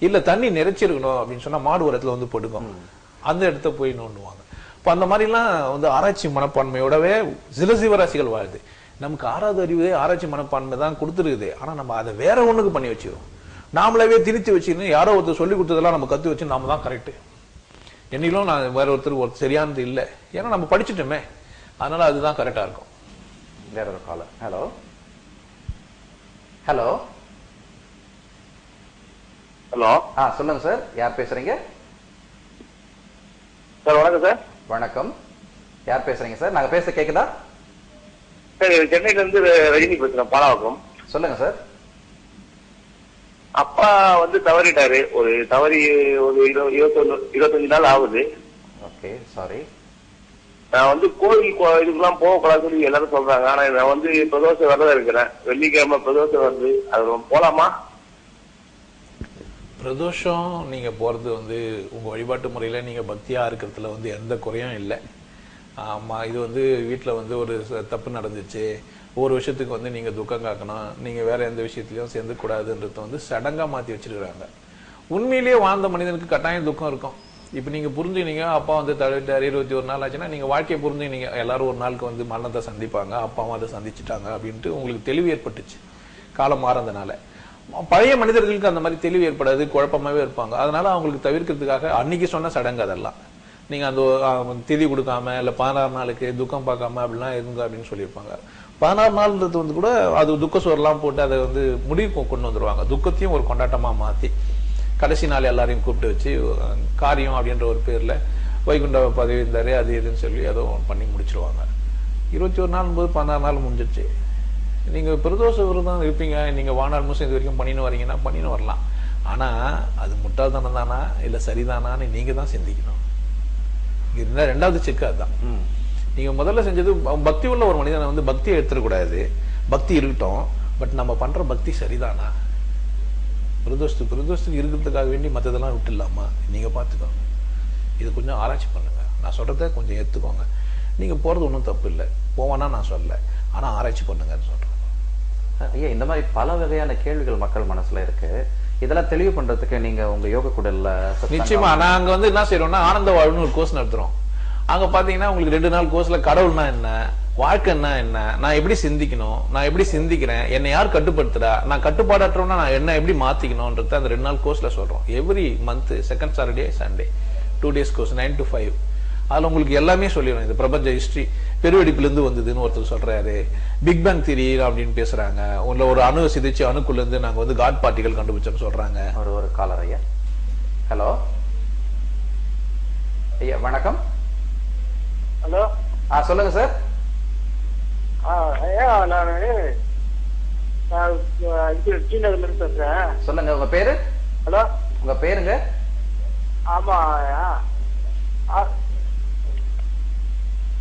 இல்ல தண்ணி நிறைச்சிருக்கணும் அப்படின்னு சொன்னா மாடு ஒரு இடத்துல வந்து போட்டுக்கும், அந்த இடத்த போய் நோண்டுவாங்க. இப்ப அந்த மாதிரிலாம் வந்து ஆராய்ச்சி மனப்பான்மையோடவே சில ஜீவராசிகள் வாழுது. நமக்கு ஆறாவது அறிவு ஆராய்ச்சி மனப்பான்மை தான் கொடுத்துருக்குது. ஆனா நம்ம அதை வேற ஒண்ணுக்கு பண்ணி வச்சிருக்கோம். நாமளவே திணிச்சு வச்சுன்னு யாரோ ஒருத்தர் சொல்லி கொடுத்ததெல்லாம் நம்ம கத்து வச்சு நாம தான் கரெக்ட். என்னிலும் நான் வேற ஒருத்தர் சரியானது இல்லை, ஏன்னா நம்ம படிச்சுட்டோமே, அதனால அதுதான் கரெக்டா இருக்கும். வேற ஒரு காலர். Hello hello hello. சொல்லுங்க சார், யார் பேசுறீங்க? சார் வணக்கம் சார். வணக்கம், யார் பேசுறீங்க சார்? நாங்க பேச கேக்குதா? சார் சென்னையில இருந்து ரஜினி பேசுறேன், பாலாவக்கம். சொல்லுங்க சார். அப்பா வந்து தவறிட்டாரு, ஒரு 25 நாள் ஆகுது. Okay, sorry. நான் வந்து கோயில் இதுக்கெல்லாம் போகக்கூடாதுன்னு சொல்லி எல்லாரும் சொல்றாங்க. ஆனா நான் வந்து பிரதோஷம் வரதான் இருக்கிறேன், வெள்ளிக்கிழமை பிரதோஷம் வருது, அது போலாமா? பிரதோஷம் நீங்க போறது வந்து உங்க வழிபாட்டு முறையில நீங்க பக்தியா இருக்கிறதுல வந்து எந்த குறையும் இல்லை. ஆமா, இது வந்து வீட்டுல வந்து ஒரு தப்பு நடந்துச்சு, ஒரு விஷயத்துக்கு வந்து நீங்க துக்கம் காக்கணும், நீங்க வேற எந்த விஷயத்திலயும் சேர்ந்து கூடாதுன்றத வந்து சடங்கா மாத்தி வச்சிருக்காங்க. உண்மையிலேயே வாழ்ந்த மனிதனுக்கு கட்டாயம் துக்கம் இருக்கும். இப்ப நீங்க புரிஞ்சுனீங்க, அப்பா வந்து தழுவிட்டாரு, 21 நாள் ஆச்சுன்னா நீங்க வாழ்க்கையை புரிஞ்சுனீங்க, எல்லாரும் ஒரு நாளுக்கு வந்து மரணத்தை சந்திப்பாங்க, அப்பாவும் அதை சந்திச்சுட்டாங்க அப்படின்ட்டு உங்களுக்கு தெளிவு ஏற்பட்டுச்சு. காலம் மாறதுனால பழைய மனிதர்களுக்கு அந்த மாதிரி தெளிவு ஏற்படாது, குழப்பமாவே இருப்பாங்க. அதனால அவங்களுக்கு தவிர்க்கிறதுக்காக அன்னைக்கு சொன்ன சடங்கு அதெல்லாம். நீங்க அந்த திதி கொடுக்காம இல்ல 16 நாளுக்கு துக்கம் பார்க்காம அப்படிலாம் இருங்க அப்படின்னு சொல்லியிருப்பாங்க. 16 நாள்ன்றது வந்து கூட அது துக்க சோறுலாம் போட்டு அதை வந்து முடிவு கொண்டு வந்துருவாங்க. துக்கத்தையும் ஒரு கொண்டாட்டமா மாத்தி கடைசி நாள் எல்லாரையும் கூப்பிட்டு வச்சு காரியம் அப்படின்ற ஒரு பேர்ல வைகுண்ட பதவி இருந்தாரு அது இதுன்னு சொல்லி ஏதோ பண்ணி முடிச்சிருவாங்க. 21 நாள் போது 16 நாள் முடிஞ்சிருச்சு. நீங்க பிரதோஷ விரதம் இருப்பீங்க, நீங்க வாழ்நாள் முழுசும் இது வரைக்கும் பண்ணின்னு வரீங்கன்னா பண்ணின்னு வரலாம். ஆனா அது முட்டாள்தனம் தானா இல்ல சரிதானான்னு நீங்க தான் சிந்திக்கணும். ரெண்டாவது செக் அதுதான். நீங்க முதல்ல செஞ்சது பக்தி உள்ள ஒரு மனிதனை வந்து பக்தியை எடுத்துடக்கூடாது, பக்தி இருக்கட்டும், பட் நம்ம பண்ற பக்தி சரிதானா? பிரதோஷத்துக்கு இருக்கிறதுக்காக வேண்டி மற்றதெல்லாம் விட்டுலாமா? நீங்க பாத்துக்கோங்க, இது கொஞ்சம் ஆராய்ச்சி பண்ணுங்க. நான் சொல்றத கொஞ்சம் ஏத்துக்கோங்க. நீங்க போறது ஒன்றும் தப்பு இல்லை, போவானா நான் சொல்ல, ஆனா ஆராய்ச்சி பண்ணுங்கன்னு சொல்றேன். ஐயா, இந்த மாதிரி பல வகையான கேள்விகள் மக்கள் மனசுல இருக்கு. இதெல்லாம் தெளிவு பண்றதுக்கு நீங்க உங்க யோக கூடல்ல நிச்சயமா நாங்க வந்து என்ன செய்யறோம்னா ஆனந்த வாழ்வுன்னு ஒரு கோர்ஸ் நடத்துறோம். அங்க பாத்தீங்கன்னா உங்களுக்கு 2 நாள் கோர்ஸ்ல கடவுள்னா என்ன, வாழ்க்கைன்னா என்ன, நான் எப்படி சிந்திக்கணும், நான் எப்படி சிந்திக்கிறேன், என்னை யார் கட்டுப்படுத்துறா, நான் கட்டுப்பாடற்றோம்னா நான் என்ன எப்படி மாத்திக்கணும்ன்றத அந்த 2 நாள் கோர்ஸ்ல சொல்றோம். Every month second Saturday Sunday 2 days course 9 to 5. அதுல உங்களுக்கு எல்லாமே சொல்லிடும். இந்த பிரபஞ்ச ஹிஸ்டரி பெருவெடிப்புல இருந்து வந்ததுன்னு ஒருத்தர் சொல்றாரு, பிக் பேங் தியரி அப்படின்னு பேசுறாங்க, ஒரு அணு சிதைச்சு அணுக்குள்ள இருந்து நாங்க வந்து காட் பார்ட்டிகள் கண்டுபிடிச்சோம்னு சொல்றாங்க. ஒரு காலர். ஐயா ஹலோ. ஐயா வணக்கம். ஹலோ. சொல்லுங்க சார். ஐயா நான் ஸ்ரீநகர்ல இருந்து பேசுறேன். சொல்லுங்க, உங்க பேரு? ஹலோ, உங்க பேருங்க? ஆமா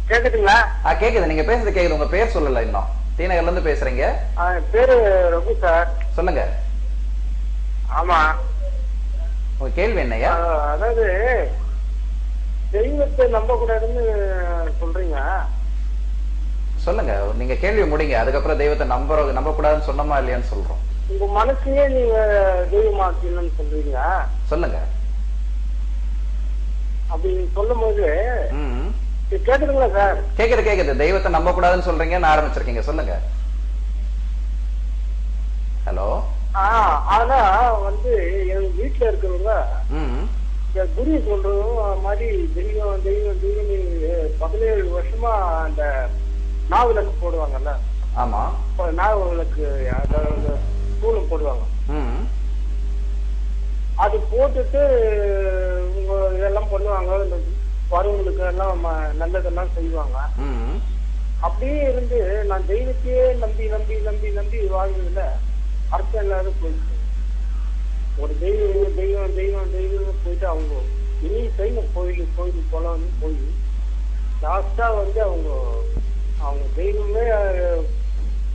கேக்குதுங்களா? கேக்குது, நீங்க பேசுறது கேக்குது. உங்க பேர் சொல்லல இன்னும். தீநகர்ல இருந்து பேசுறீங்க? பேரு ரகு சார். சொல்லுங்க. ஆமா. உங்க கேள்வி என்னையா? அதாவது தெய்வத்தை நம்ப கூடாதுன்னு சொல்றீங்க. சொல்லுங்க, நீங்க கேள்வி முடிங்க, அதுக்கப்புறம் தெய்வத்தை நம்ப கூடாதுன்னு சொன்னமா இல்லையான்னு சொல்றோம். உங்க மனசையே நீங்க தெய்வமாக்கணும்னு சொல்றீங்க. சொல்லுங்க. அப்படி சொல்லும் போது கேக்குதுங்களா சார்? கேக்குது. தெய்வத்தை நம்ப கூடாதுன்னு சொல்றீங்கன்னு ஆரம்பிச்சிருக்கீங்க, சொல்லுங்க. ஹலோ. ஆனா வந்து எங்க வீட்டுல இருக்கிறவங்க குரு சொல்றதும் மாதிரி தெய்வம் 17 வருஷமா அந்த நாவலுக்கு போடுவாங்கல்ல. ஆமா. நாவலுக்கு ஸ்கூலும் போடுவாங்க. அது போட்டுட்டு இதெல்லாம் பண்ணுவாங்க, வரவங்களுக்கு எல்லாம் நல்லதெல்லாம் செய்வாங்க. அப்படியே இருந்து நான் தெய்வத்தையே நம்பி நம்பி நம்பி நம்பி வாழ்ந்ததுல அர்த்தம் இல்லாத போயிடுச்சு. ஒரு தெய்வம் தெய்வம் தெய்வம் தெய்வம் போயிட்டு அவங்க இனி டைம் கோயில் போலான்னு போய் லாஸ்டா வந்து அவங்க தெய்வமே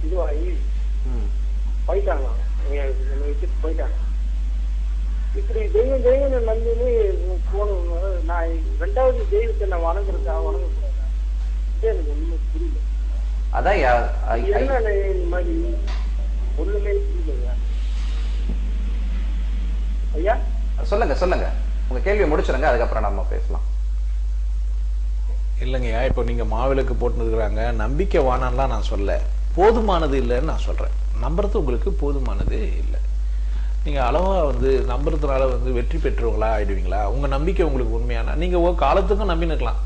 இதுவாகி போயிட்டாங்க, என்னை வச்சுட்டு போயிட்டாங்க. இப்படி தெய்வம் தெய்வம் நம்பினு போனவங்க நான் 2வது தெய்வத்தை நான் வணங்கக்கூடாதா எனக்கு ஒண்ணும் புரியல. அதான் என்ன இந்த மாதிரி ஒண்ணுமே புரியல. ஐயா சொல்லுங்க, உங்க கேள்வியை முடிச்சிருங்க, அதுக்கப்புறம் நம்ம பேசலாம். இல்லைங்கய்யா, இப்போ நீங்க மாவிளக்கு போட்டுருக்குறாங்க, நம்பிக்கை வானான்லாம் நான் சொல்ல, போதுமானது இல்லைன்னு நான் சொல்றேன். நம்புறது உங்களுக்கு போதுமானது இல்லை. நீங்க அளவா வந்து நம்புறதுனால வந்து வெற்றி பெற்றவங்களா ஆயிடுவீங்களா? உங்க நம்பிக்கை உங்களுக்கு உண்மையான, நீங்க காலத்துக்கும் நம்பி நிற்கலாம்.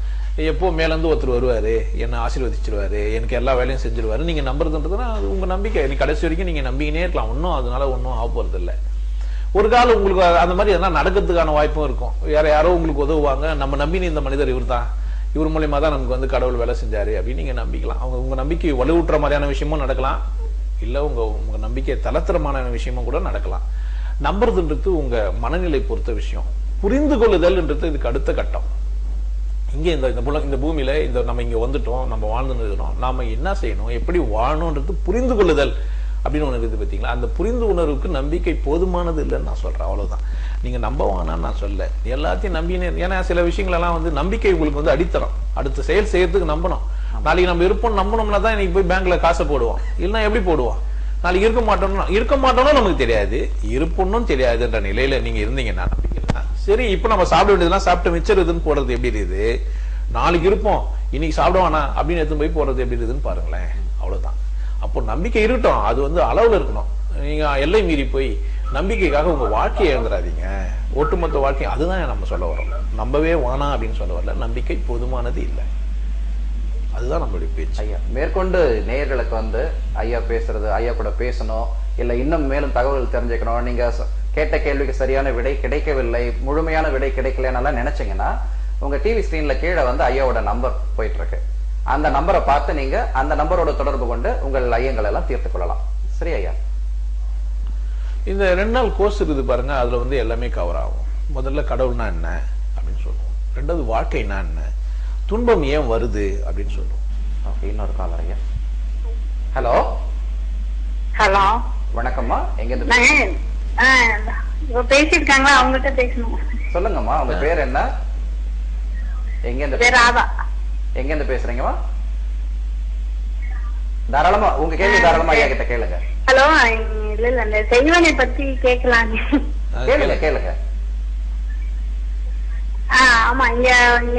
எப்போ மேலேருந்து ஒருத்தர் வருவாரு, என்ன ஆசீர்வதிச்சிருவாரு, எனக்கு எல்லா வேலையும் செஞ்சிருவாரு, நீங்க நம்புறதுன்றதுன்னா அது உங்க நம்பிக்கை. நீ கடைசி வரைக்கும் நீங்க நம்பிக்கினே இருக்கலாம், ஒன்றும் அதனால ஒன்றும் ஆக போறது இல்லை. ஒரு காலம் உங்களுக்கு அந்த மாதிரி எதனா நடக்கிறதுக்கான வாய்ப்பும் இருக்கும். யாரோ உங்களுக்கு உதவுவாங்க, நம்ம நம்பின இந்த மனிதர் இவர் மூலியமா தான் நமக்கு வந்து கடவுள் வேலை செஞ்சாரு அப்படின்னு நீங்க நம்பிக்கலாம். உங்க நம்பிக்கை வலுவுற்ற மாதிரியான விஷயமும் நடக்கலாம், இல்ல உங்க நம்பிக்கை தளத்திரமான விஷயமும் கூட நடக்கலாம். நம்புறதுன்றது உங்க மனநிலை பொறுத்த விஷயம். புரிந்து கொள்ளுதல்ன்றது இதுக்கு அடுத்த கட்டம். இங்க இந்த பூமியில நம்ம இங்க வந்துட்டோம், நம்ம வாழ்ந்து இருக்கிறோம், நாம என்ன செய்யணும், எப்படி வாழணும்ன்றது புரிந்து கொள்ளுதல் அப்படின்னு ஒண்ணு இருக்குது பாத்தீங்களா? அந்த புரிந்து உணர்வுக்கு நம்பிக்கை போதுமானது இல்லைன்னு நான் சொல்றேன். அவ்வளவுதான். நீங்க நம்பவானான்னு நான் சொல்ல, எல்லாத்தையும் நம்பினே. ஏன்னா சில விஷயங்கள் எல்லாம் வந்து நம்பிக்கை உங்களுக்கு வந்து அடித்தரம். அடுத்த செயல் செய்யறதுக்கு நம்பணும். நாளைக்கு நம்ம இருப்போம் நம்பணும்னா தான் இன்னைக்கு போய் பேங்க்ல காசை போடுவோம், இல்லைன்னா எப்படி போடுவோம்? நாளைக்கு இருக்க மாட்டோம்னு நமக்கு தெரியாது, இருப்போம்னு தெரியாதுன்ற நிலையில நீங்க இருந்தீங்கன்னா நம்பிக்கை. சரி, இப்ப நம்ம சாப்பிட வேண்டியதெல்லாம் சாப்பிட்டு மிச்சருதுன்னு போடுறது எப்படி இருக்குது? நாளைக்கு இருப்போம், இன்னைக்கு சாப்பிடுவானா அப்படின்னு எடுத்து போய் போடுறது எப்படி இருக்குதுன்னு பாருங்களேன். அவ்வளவுதான். அப்போ நம்பிக்கை இருக்கட்டும், அது வந்து அளவுல இருக்கணும். நீங்க எல்லை மீறி போய் நம்பிக்கைக்காக உங்க வாழ்க்கையை எழுந்துடாதீங்க. ஒட்டுமொத்த வாழ்க்கை அதுதான் நம்ம சொல்ல வரோம். நம்பவே வானா அப்படின்னு சொல்ல வரல, நம்பிக்கை போதுமானது இல்லை, அதுதான் நம்மளுடைய பேச்சு. ஐயா, மேற்கொண்டு நேயர்களுக்கு வந்து ஐயா பேசுறது, ஐயா கூட பேசணும், இல்ல இன்னும் மேலும் தகவல் தெரிஞ்சுக்கணும், நீங்க கேட்ட கேள்விக்கு சரியான விடை கிடைக்கவில்லை, முழுமையான விடை கிடைக்கலன்னு நினைச்சீங்கன்னா உங்க டிவி ஸ்கிரீன்ல கீழே வந்து ஐயாவோட நம்பர் போயிட்டு இருக்கு. அந்த நம்பரை பார்த்து நீங்க அந்த நம்பரோட தொடர்பு கொண்டு உங்கள் ஐயங்கள் எல்லாம் தீர்த்துக் கொள்ளலாம். சரி ஐயா? இந்த 2 நாள் கோர்ஸ் இருக்குது பாருங்க, அதுல வந்து எல்லாமே கவர் ஆகும். முதல்ல கடவுள்னா என்ன அப்படின்னு சொல்லுவோம், 2வது வாழ்க்கைனா என்ன, துன்பம் ஏன் வருது அப்படின்னு சொல்லுவோம். இன்னொரு காலர் ஐயா. ஹலோ. ஹலோ, வணக்கம்மா. எங்க இருந்து பேசிருக்காங்களா? அவங்ககிட்ட பேசணும். சொல்லுங்கம்மா, உங்க பேர் என்ன? எங்க இருந்து பேசுறீங்கம்மா? தாராளமா உங்க கேள்வி தாராளமா ஐயா கிட்ட கேளுங்க. ஹலோ. இல்ல அந்த செய்வனை பத்தி கேட்கலாம். கேளுங்க. ஆமா, இங்க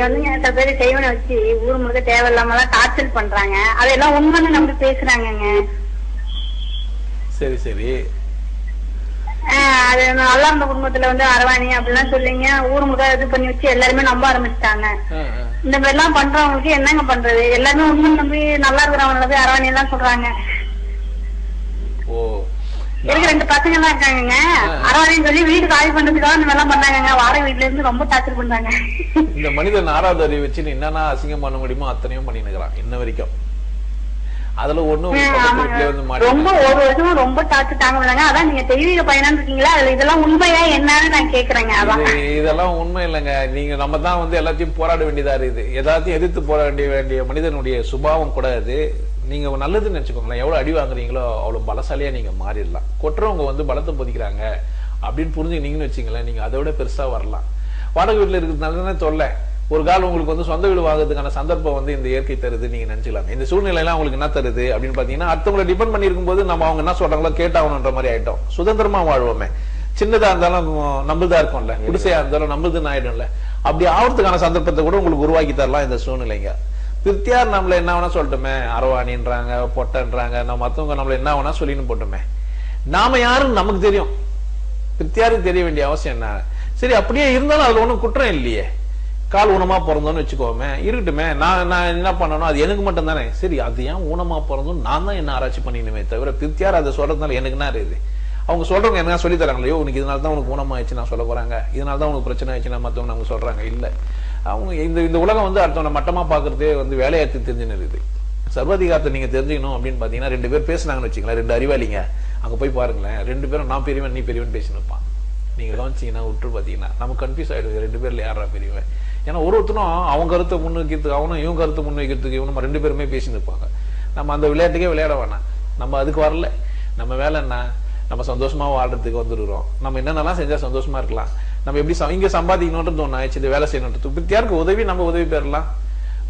வந்து சில பேர் செய்வனை வச்சு ஊர் முழுக்க தேவையில்லாம எல்லாம் டார்ச்சர் பண்றாங்க. அதெல்லாம் உண்மைன்னு நம்பி பேசுறாங்க. சரி. அது நல்லா இருந்த குடும்பத்துல வந்து அரவாணி அப்படிலாம் சொல்லிங்க ஊர் முழுக்க இது பண்ணி வச்சு எல்லாருமே நம்ப ஆரம்பிச்சுட்டாங்க. இந்த மாதிரி எல்லாம் பண்றவங்களுக்கு என்னங்க பண்றது? எல்லாருமே உண்மை நம்பி நல்லா இருக்கிறவங்கள போய் அரவாணி எல்லாம் சொல்றாங்க. எனக்கு 2 பசங்க எல்லாம் இருக்காங்க, அரவாணின்னு சொல்லி வீடு காலி பண்றதுக்காக இந்த மாதிரி எல்லாம் பண்ணாங்க. வாடகை வீட்டுல இருந்து ரொம்ப டார்ச்சர் பண்றாங்க. இந்த மனிதன் 6வது அறிவு வச்சு என்னன்னா அசிங்கம் பண்ண முடியுமோ அத்தனையும் பண்ணி நிக்கிறான் இன்ன வரைக்கும். அதுல ஒண்ணும் ரொம்ப ஒரு வருஷம் ரொம்ப டார்ச்சர் தாங்க முடியல. அதான் நீங்க தெய்வீக பயணம் இருக்கீங்களா, இதெல்லாம் உண்மையா என்னன்னு நான் கேக்குறேங்க. இதெல்லாம் உண்மை இல்லைங்க. நீங்க நம்ம தான் வந்து எல்லாத்தையும் போராட வேண்டியதா இருக்குது. எல்லாத்தையும் எதிர்த்து போராட வேண்டிய மனிதனுடைய சுபாவம் கூட அது. நீங்க நல்லதுன்னு நினைச்சுக்கோங்களேன். எவ்வளவு அடி வாங்குறீங்களோ அவ்வளவு பலசாலியா நீங்க மாறிடலாம். கொட்டுறவங்க வந்து பலத்தை பொதிக்கிறாங்க அப்படின்னு புரிஞ்சுக்கிட்டீங்கன்னு வச்சுங்களேன், நீங்க அதை விட பெருசா வரலாம். வாடகை வீட்டுல இருக்கிறதுனால தொல்லை. ஒரு கால் உங்களுக்கு வந்து சொந்த வீடு வாங்குறதுக்கான சந்தர்ப்பம் வந்து இந்த இயற்கை தருது நீங்க நினைச்சுக்கலாம். இந்த சூழ்நிலையெல்லாம் உங்களுக்கு என்ன தருது அப்படின்னு பாத்தீங்கன்னா, அடுத்தவங்களை டிபெண்ட் பண்ணி இருக்கும்போது நம்ம அவங்க என்ன சொல்றாங்களோ கேட்டாகணுன்ற மாதிரி ஆயிட்டோம். சுதந்திரமா வாழ்வோமே, சின்னதா இருந்தாலும் நம்மளுதா இருக்கும்ல, குடிசையா இருந்தாலும் நம்மளுதுன்னு ஆயிடும்ல. அப்படி ஆகிறதுக்கான சந்தர்ப்பத்தை கூட உங்களுக்கு உருவாக்கி தரலாம் இந்த சூழ்நிலைங்க. பிரித்தியார் நம்மள என்ன வேணா சொல்லட்டுமே, அரவாணின்றாங்க, பொட்டன்றாங்க, நம்ம மத்தவங்க நம்மள என்ன வேணா சொல்லின்னு போட்டுமே, நாம யாருன்னு நமக்கு தெரியும். பிரித்தியாருக்கு தெரிய வேண்டிய அவசியம் என்ன? சரி, அப்படியே இருந்தாலும் அதுல ஒண்ணும் குற்றம் இல்லையே. கால் ஊனமா பிறந்தோன்னு வச்சுக்கோமே, இருக்கட்டுமே, நான் என்ன பண்ணணும், அது எனக்கு மட்டும் தானே. சரி, அது ஏன் ஊனமா பிறந்தோம் நான் தான் என்ன ஆராய்ச்சி பண்ணினுமே தவிர, பிரித்தியார் அதை சொல்றதுனால எனக்கு என்ன இருக்குது? அவங்க சொல்றவங்க என்ன சொல்லி தராங்களோ, உனக்கு இதனால தான் உனக்கு ஊனமாயிடுச்சு நான் சொல்ல போறாங்க, இதனால தான் உனக்கு பிரச்சனை ஆயிடுச்சு நான் மத்தவங்க அவங்க சொல்றாங்க. இல்ல, அவங்க இந்த உலகம் வந்து அடுத்தவங்க மட்டமா பாக்குறதே வந்து வேலையாத்தி தெரிஞ்சுன்னு இருக்குது. சர்வாதிகாரத்தை நீங்க தெரிஞ்சுக்கணும் அப்படின்னு பாத்தீங்கன்னா, 2 பேர் பேசினாங்கன்னு வச்சுங்களேன், 2 அறிவாளிங்க, அங்க போய் பாருங்களேன், 2 பேரும் நான் பெரியவன் நீ பெரியவன் பேசின்னு இருப்பான். நீங்க கவனிச்சீங்கன்னா விட்டு பாத்தீங்கன்னா நம்ம கன்ஃபியூஸ் ஆயிடுது, 2 பேர்ல யாரா பெரியவன். ஏன்னா ஒருத்தனும் அவங்க கருத்தை முன்வைக்கிறதுக்கு அவனும் இவங்க கருத்தை முன்வைக்கிறதுக்கு இவனும் 2 பேருமே பேசின்னு இருப்பாங்க. நம்ம அந்த விளையாட்டுக்கே விளையாட வேணாம், நம்ம அதுக்கு வரல. நம்ம வேலை என்ன, நம்ம சந்தோஷமா வாழ்றதுக்கு வந்துடுறோம். நம்ம என்னென்னலாம் செஞ்சா சந்தோஷமா இருக்கலாம், நம்ம எப்படி இங்க சம்பாதிக்கணும்ன்றது ஒண்ணு ஆயிடுச்சு, இந்த வேலை செய்யணுன்றது. பிரித்தியாருக்கு உதவி நம்ம உதவி பெறலாம்.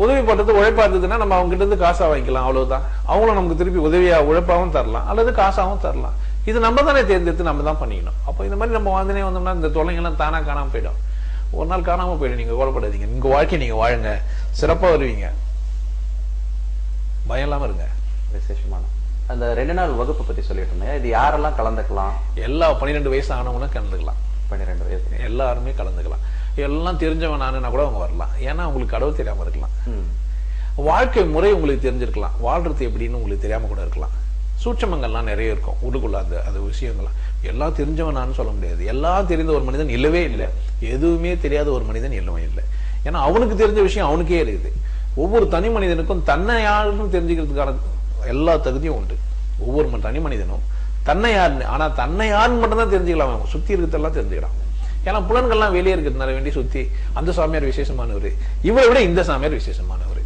உதவி பண்றது உழைப்பா இருந்ததுன்னா நம்ம அவங்க கிட்ட இருந்து காசா வாங்கிக்கலாம், அவ்வளவுதான். அவங்களும் நமக்கு திருப்பி உதவியா உழைப்பாவும் தரலாம் அல்லது காசாவும் தரலாம். இது நம்ம தானே தேர்ந்தெடுத்து நம்ம தான் பண்ணிக்கணும். அப்போ இந்த மாதிரி நம்ம வாழ்ந்தனே வந்தோம்னா இந்த தொல்லைங்கெல்லாம் தானா காணாம போயிடும். ஒரு நாள் காணாம போயிடும். நீங்க கவலைப்படாதீங்க, உங்க வாழ்க்கை நீங்க வாழுங்க, சிறப்பா வருவீங்க, பயம் இல்லாம இருங்க. விசேஷமான அந்த 2 நாள் வகுப்பு பத்தி சொல்லிட்டு இருந்தேன். இது யாரெல்லாம் கலந்துக்கலாம்? எல்லா 12 வயசு ஆனவங்களும் கலந்துக்கலாம். 12 வயசு எல்லாருமே கலந்துக்கலாம். எல்லாம் தெரிஞ்சவன் நானுன்னா கூட அவங்க வரலாம். ஏன்னா உங்களுக்கு கடவுள் தெரியாம இருக்கலாம், வாழ்க்கை முறை உங்களுக்கு தெரிஞ்சிருக்கலாம், வாழ்றது எப்படின்னு உங்களுக்கு தெரியாம கூட இருக்கலாம். சூட்சமங்கள்லாம் நிறைய இருக்கும் உள்ளுக்குள்ள. அந்த விஷயங்கள்லாம் எல்லாம் தெரிஞ்சவன் நான் சொல்ல முடியாது. எல்லாம் தெரிந்த ஒரு மனிதன் இல்லவே இல்லை, எதுவுமே தெரியாத ஒரு மனிதன் இல்லவே இல்லை. ஏன்னா அவனுக்கு தெரிஞ்ச விஷயம் அவனுக்கே இருக்குது. ஒவ்வொரு தனி மனிதனுக்கும் தன்னை யாருன்னு தெரிஞ்சுக்கிறதுக்கான எல்லா தகுதியும் உண்டு. ஒவ்வொரு தனி மனிதனும் தன்னை யாருன்னு, ஆனா தன்னை யாருன்னு மட்டும் தான் தெரிஞ்சுக்கலாம், சுத்தி இருக்கிறதெல்லாம் தெரிஞ்சுக்கலாம். ஏன்னா புலன்கள்லாம் வெளியே இருக்கிறதுனால வேண்டி சுத்தி அந்த சாமியார் விசேஷமானவர், இவரை விட இந்த சாமியார் விசேஷமானவர்,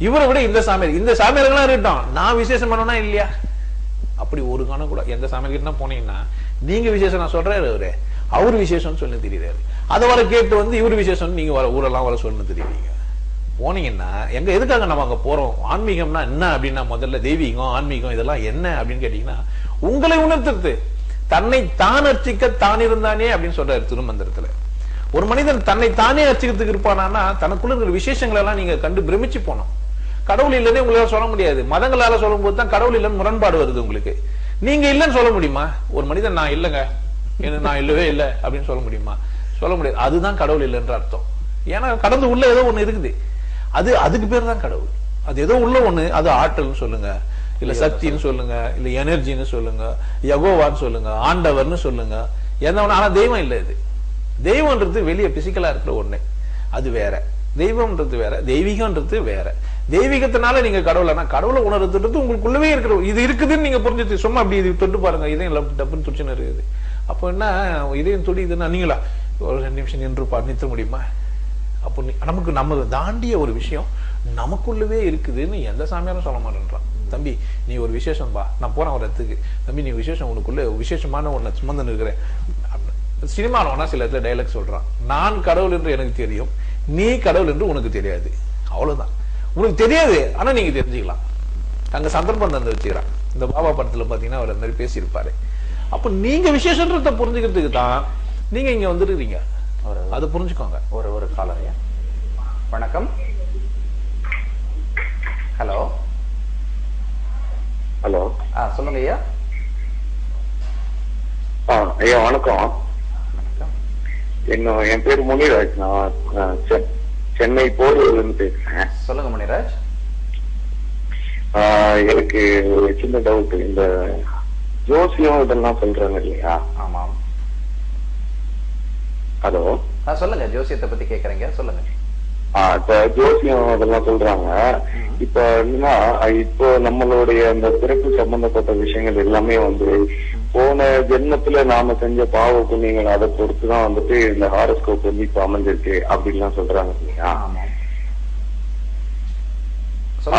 இவரை விட இந்த சாமியார்கள்லாம் இருக்கட்டும், நான் விசேஷமானவனா இல்லையா? அப்படி ஒரு காணம் கூட எந்த சாமியார்கிட்ட போனீங்கன்னா, நீங்க விசேஷம் நான் சொல்றாரு, அவரு விசேஷம்னு சொல்லி தெரியுறாரு. அதை வர கேட்டு வந்து இவரு விசேஷம் நீங்க ஊரெல்லாம் வர சொல்லு தெரியுவீங்க. போனீங்கன்னா எங்க எதுக்காக நம்ம அங்க போறோம்? ஆன்மீகம்னா என்ன அப்படின்னா, முதல்ல தெய்வீகம் ஆன்மீகம் இதெல்லாம் என்ன அப்படின்னு கேட்டீங்கன்னா, உங்களை உணர்த்துறது. தன்னை தான் அர்ச்சிக்க தான் இருந்தானே அப்படின்னு சொல்றாரு திருமந்திரத்துல. ஒரு மனிதன் தன்னை தானே அர்ச்சிக்கிறதுக்கு இருப்பானா, தனக்குள்ள இருக்கிற விசேஷங்கள் எல்லாம் நீங்க கண்டு பிரமிச்சு போனோம். கடவுள் இல்லைன்னே உங்களால சொல்ல முடியாது. மதங்களால சொல்லும் போது தான் கடவுள் இல்லைன்னு முரண்பாடு வருது உங்களுக்கு. நீங்க இல்லைன்னு சொல்ல முடியுமா? ஒரு மனிதன் நான் இல்லைங்க, நான் இல்லவே இல்லை அப்படின்னு சொல்ல முடியுமா? சொல்ல முடியாது. அதுதான் கடவுள் இல்லைன்ற அர்த்தம். ஏன்னா கடந்து உள்ள ஏதோ ஒண்ணு இருக்குது, அதுக்கு பேர் தான் கடவுள். அது ஏதோ உள்ள ஒண்ணு, அது ஆற்றல்னு சொல்லுங்க, இல்ல சக்தின்னு சொல்லுங்க, இல்ல எனர்ஜின்னு சொல்லுங்க, யகோவான்னு சொல்லுங்க, ஆண்டவர்னு சொல்லுங்க, என்ன. ஆனா தெய்வம் இல்லை. இது தெய்வம்ன்றது வெளியே பிசிக்கலா இருக்கிற ஒண்ணு, அது வேற. தெய்வம்ன்றது வேற, தெய்வீகம்ன்றது வேற. தெய்வீகத்தினால நீங்க கடவுளை உணர்றது உங்களுக்குள்ளவே இருக்கிற இது இருக்குதுன்னு நீங்க புரிஞ்சுட்டு சும்மா அப்படி இது தொட்டு பாருங்க, இதயம் டப்புன்னு துடிச்சுன்னு இருக்குது. அப்போ என்ன இதயம் துடி இதுன்னா நீங்களா ஒரு 2 நிமிஷம் நிற்ற முடியுமா? அப்போ நமக்கு நம்ம தாண்டிய ஒரு விஷயம் நமக்குள்ளவே இருக்குதுன்னு எந்த சாமியாரும் சொல்ல மாட்டேன்றான். தம்பி நீ ஒரு விசேஷம் பா, நான் போறேன் ஒரு இடத்துக்கு, தம்பி நீ விசேஷம், உனக்குள்ள விசேஷமான ஒண்ணு சுமந்தன் இருக்கிறேன். சினிமாவில் வேணா சில இடத்துல டைலாக் சொல்றான், நான் கடவுள் என்று எனக்கு தெரியும், நீ கடவுள் என்று உனக்கு தெரியாது. அவ்வளவுதான். உனக்கு தெரியாது, ஆனா நீங்க தெரிஞ்சுக்கலாம். அங்க சந்தர்ப்பம் தந்து வச்சுக்கிறான். இந்த பாபா படத்துல பாத்தீங்கன்னா அவர் அந்த மாதிரி பேசியிருப்பாரு. அப்ப நீங்க விசேஷத்தை புரிஞ்சுக்கிறதுக்கு தான் நீங்க இங்க வந்துருக்கீங்க. அதை புரிஞ்சுக்கோங்க. ஒரு காலரையா. வணக்கம். Hello hello. சொல்லுங்க ஐயா. ஐயா வணக்கம். என் பேர் முனிராஜ், நான் சென்னை போரூர்ல இருந்து பேசுறேன். சொல்லுங்க முனிராஜ். எனக்கு ஒரு சின்ன டவுட். இந்த ஜோசியம் இதெல்லாம் சொல்றாங்க இல்லையா? ஆமாம். ஹலோ. சொல்லுங்க, ஜோசியத்தை பத்தி கேக்குறீங்க, சொல்லுங்க. இப்ப ஜோசியம் அதெல்லாம் சொல்றாங்க. இப்ப என்னன்னா, இப்போ நம்மளுடைய அந்த பிறப்பு சம்பந்தப்பட்ட விஷயங்கள் எல்லாமே வந்து போன ஜென்மத்துல நாம செஞ்ச பாவ புண்ணியங்கள் அதை பொறுத்துதான் வந்துட்டு இந்த ஹாரோஸ்கோப் வந்து இப்ப அமைஞ்சிருக்கு அப்படின்லாம் சொல்றாங்க இல்லையா?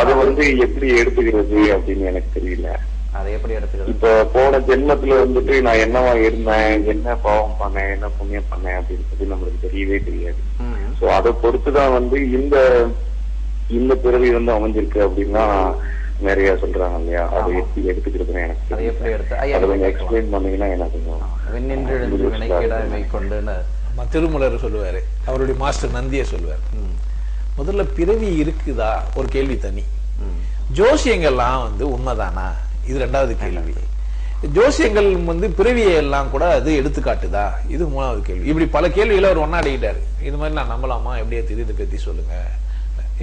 அது வந்து எப்படி எடுத்துக்கிறது அப்படின்னு எனக்கு தெரியல. அதை எப்படி எடுத்துக்கிறது? இப்ப போன ஜென்மத்துல வந்துட்டு நான் என்னவா இருந்தேன், என்ன பாவம் பண்ணேன், என்ன புண்ணியம் பண்ணேன் அப்படின்னு சொல்லி நம்மளுக்கு தெரியவே தெரியாது. சோ அதை பொறுத்துதான் வந்து இந்த பிறவி வந்து அமைஞ்சிருக்கு அப்படின்னா நிறைய சொல்றாங்க இல்லையா, அதை எப்படி எடுத்துக்கிறதுன்னு எனக்கு அதை எப்படி எடுத்து அதை கொஞ்சம் எக்ஸ்பிளைன் பண்ணீங்கன்னா எனக்கு திருமலர் சொல்லுவாரு, அவருடைய மாஸ்டர் நந்திய சொல்லுவார். முதல்ல பிறவி இருக்குதா ஒரு கேள்வி தனி. ஜோசியங்கள்லாம் வந்து உண்மைதானா இது ரெண்டாவது கேள்வி. ஜோசியங்கள் வந்து பிறவியை எல்லாம் கூட அது எடுத்துக்காட்டுதா இது மூணாவது கேள்வி. இப்படி பல கேள்விகளை அவர் ஒன்னாடிக்கிட்டாரு. இது மாதிரி நான் நம்பலாமா, எப்படியா தெரியுது பத்தி சொல்லுங்க.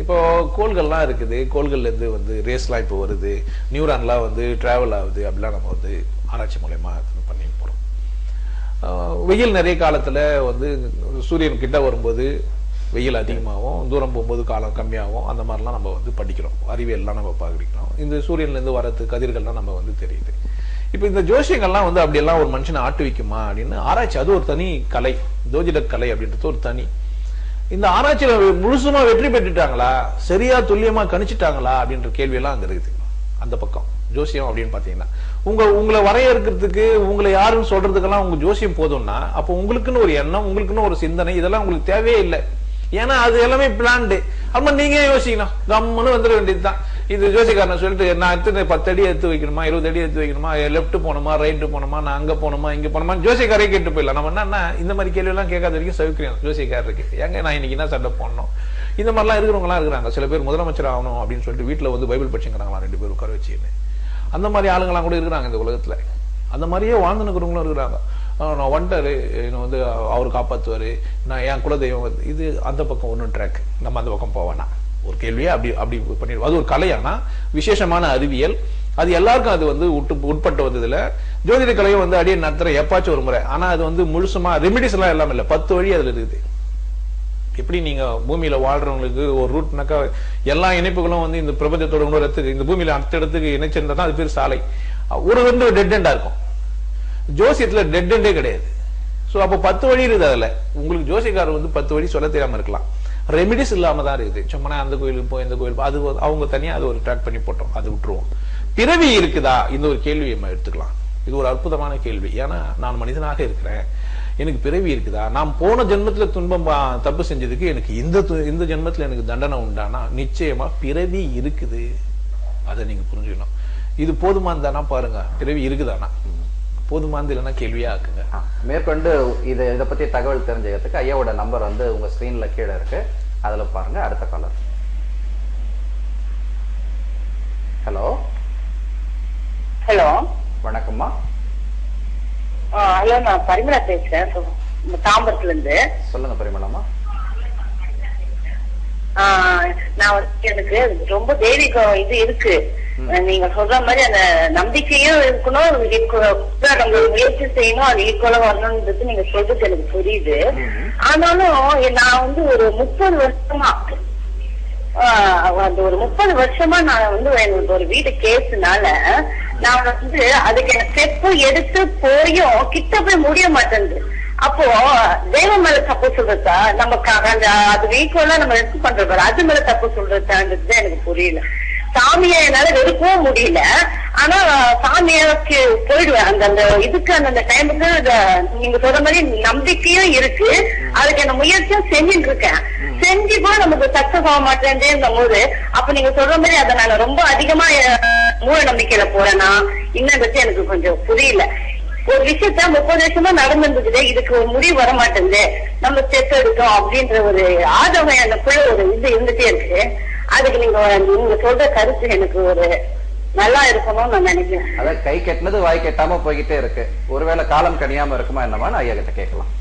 இப்போ கோள்கள்லாம் இருக்குது, கோள்கள்ல இருந்து வந்து ரேஸ்லாம் இப்போ வருது, நியூரான்லாம் வந்து டிராவல் ஆகுது, அப்படிலாம் நம்ம வந்து ஆராய்ச்சி மூலயமா பண்ணி போறோம். வெயில் நிறைய காலத்துல வந்து சூரியன் கிட்ட வரும்போது வெயில் அதிகமாகவும், தூரம் போகும்போது காலம் கம்மியாகும். அந்த மாதிரிலாம் நம்ம வந்து படிக்கிறோம், அறிவியல்லாம் நம்ம படிக்கிறோம். இந்த சூரியன்ல இருந்து வரது கதிர்கள்லாம் நம்ம வந்து தெரியுது. இப்ப இந்த ஜோசியங்கள்லாம் வந்து அப்படியெல்லாம் ஒரு மனுஷனை ஆட்டு வைக்குமா அப்படின்னு ஆராய்ச்சி, அது ஒரு தனி கலை, ஜோதிட கலை அப்படின்றது ஒரு தனி. இந்த ஆராய்ச்சியில முழுசுமா வெற்றி பெற்றுட்டாங்களா, சரியா துல்லியமா கணிச்சுட்டாங்களா அப்படின்ற கேள்வி எல்லாம் அங்க இருக்குது. அந்த பக்கம் ஜோசியம் அப்படின்னு பாத்தீங்கன்னா உங்களை வரையறுக்கிறதுக்கு, உங்களை யாருன்னு சொல்றதுக்கெல்லாம் உங்க ஜோசியம் போதும்னா, அப்போ உங்களுக்குன்னு ஒரு எண்ணம், உங்களுக்குன்னு ஒரு சிந்தனை, இதெல்லாம் உங்களுக்கு தேவையே இல்லை. ஏன்னா அது எல்லாமே பிளான்டு. அப்ப நீங்க யோசிக்கணும், கம்முன்னு வந்துட வேண்டியதுதான். இது ஜோசிக்காரன் சொல்லிட்டு நான் எத்தனை 10 அடி எடுத்து வைக்கணுமா, 20 அடி எடுத்து வைக்கணுமா, லெப்ட் போகணுமா, ரைட் போகணுமா, நான் அங்க போகணுமா, இங்க போகணுமா, ஜோசிக்காரே கேட்டு போயிடலாம். நம்ம என்ன இந்த மாதிரி கேள்வி எல்லாம் கேட்காத வரைக்கும் சவுக்கியம் ஜோசிக்காரருக்கு. ஏங்க நான் இன்னைக்கு என்ன சண்டை போடணும், இந்த மாதிரிலாம் இருக்கிறவங்க எல்லாம் இருக்கிறாங்க. சில பேர் முதலமைச்சர் ஆகணும் அப்படின்னு சொல்லிட்டு வீட்டுல வந்து பைபிள் படிச்சுங்கிறாங்களா 2 பேர் உட்கார வச்சுன்னு. அந்த மாதிரி ஆளுங்கெல்லாம் கூட இருக்கிறாங்க இந்த உலகத்துல. அந்த மாதிரியே வாழ்ந்துனுக்கிறவங்களும் இருக்கிறாங்க. நான் வந்துட்டாரு, என்ன வந்து அவர் காப்பாற்றுவாரு, நான் என் குலதெய்வம் இது. அந்த பக்கம் ஒன்றும் ட்ராக், நம்ம அந்த பக்கம் போவேனா ஒரு கேள்வியை அப்படி அப்படி பண்ணிடுவோம். அது ஒரு கலையானா விசேஷமான அறிவியல், அது எல்லாருக்கும் அது வந்து உட்பட்டு வந்ததுல ஜோதிட கலையும் வந்து அடியே நடத்துற எப்பாச்சும் ஒரு முறை. ஆனா அது வந்து முழுசுமா ரெமிடிஸ் எல்லாம் எல்லாம் இல்லை, 10 வழி அதுல இருக்குது. எப்படி நீங்க பூமியில வாழ்றவங்களுக்கு ஒரு ரூட்னாக்கா எல்லா இணைப்புகளும் வந்து இந்த பிரபஞ்சத்தோட இன்னொரு இடத்துக்கு, இந்த பூமியில அடுத்த இடத்துக்கு இணைச்சிருந்தா அது பேர் சாலை. ஒரு வந்து டெட் எண்டா இருக்கும். ஜோசியத்துல டெட் எண்டே கிடையாது. சோ அப்ப 10 வழி இருக்குது. அதுல உங்களுக்கு ஜோசியக்காரர் வந்து 10 வழி சொல்ல தெரியாம இருக்கலாம், ரெமிடிஸ் இல்லாம தான் இருக்குது. சும்மா அந்த கோயிலுக்கு போய் இந்த கோயில் அது அவங்க தனியா அது ஒரு ட்ராக் பண்ணி போட்டோம், அது விட்டுருவோம். பிறவி இருக்குதா இந்த ஒரு கேள்வியை நம்ம எடுத்துக்கலாம். இது ஒரு அற்புதமான கேள்வி. ஏன்னா நான் மனிதனாக இருக்கிறேன், எனக்கு பிறவி இருக்குதா, நான் போன ஜென்மத்துல துன்பம் தப்பு செஞ்சதுக்கு எனக்கு இந்த ஜென்மத்துல எனக்கு தண்டனை உண்டானா நிச்சயமா பிறவி இருக்குது. அதை நீங்க புரிஞ்சுக்கணும். இது போதுமானதானா பாருங்க, பிறவி இருக்குதானா போதுமானது இல்லைன்னா கேள்வியா இருக்குங்க. மேற்கொண்டு இதை பத்தி தகவல் தெரிஞ்சுக்கிறதுக்கு ஐயாவோட நம்பர் வந்து உங்க ஸ்கிரீன்ல கீழே இருக்கு, அதுல பாருங்க. அடுத்த காலர். ஹலோ ஹலோ, வணக்கம்மா. ஹலோ, நான் பரிமளா பேசுறேன் தாம்பரத்துல இருந்து. சொல்லுங்க பரிமளாமா. நான் வந்து எனக்கு ரொம்ப தெய்வீகம் இது இருக்கு. நீங்க சொல்ற மாதிரி அந்த நம்பிக்கையும் இருக்கணும், நம்ம முயற்சி செய்யணும், அது ஈக்குவலா வரணும்ன்றது நீங்க சொல்றது எனக்கு புரியுது. ஆனாலும் நான் வந்து ஒரு 30 வருஷமா அந்த ஒரு 30 வருஷமா நான் வந்து எனக்கு ஒரு வீடு கேஸ்னால நான் வந்து அதுக்கு எனக்கு ஸ்டெப்பு எடுத்து போயும் கிட்ட போய் முடிய மாட்டேங்குது. அப்போ தெய்வம் மேல தப்பு சொல்றதா, நமக்கு அந்த அது ஈக்குவலா நம்ம எடுத்து பண்றது அது மேல தப்பு சொல்றதான்றது எனக்கு புரியல. சாமியை என்னால வெறுக்கவும் முடியல, ஆனா சாமியாக்கு போயிடுவேன். அந்த இதுக்கு அந்த டைமுக்கு நீங்க சொல்ற மாதிரி நம்பிக்கையும் இருக்கு, அதுக்கு என்ன முயற்சியும் செஞ்சுட்டு இருக்கேன். செஞ்சு கூட நமக்கு சக்சஸ் ஆக மாட்டேன் போது, அப்ப நீங்க சொல்ற மாதிரி அதை நான் ரொம்ப அதிகமா மூட நம்பிக்கையில போறேன்னா இன்னும் எனக்கு கொஞ்சம் புரியல. ஒரு விஷயத்த 30 வருஷமா நடந்துருக்குது, இதுக்கு ஒரு முடிவு வர மாட்டேங்குது, நம்ம ஸ்டெப் எடுத்தோம் அப்படின்ற ஒரு ஆதரவு எனக்குள்ள ஒரு இது இருந்துட்டே இருக்கு. அதுக்கு நீங்க சொல்ற கருத்து எனக்கு ஒரு நல்லா இருக்கணும்னு நான் நினைக்கிறேன். அதான் கை கெட்டினது வாய் கெட்டாம போய்கிட்டே இருக்கு. ஒருவேளை காலம் கனியாம இருக்குமா என்னமா ஐயா கிட்ட கேட்கலாம்.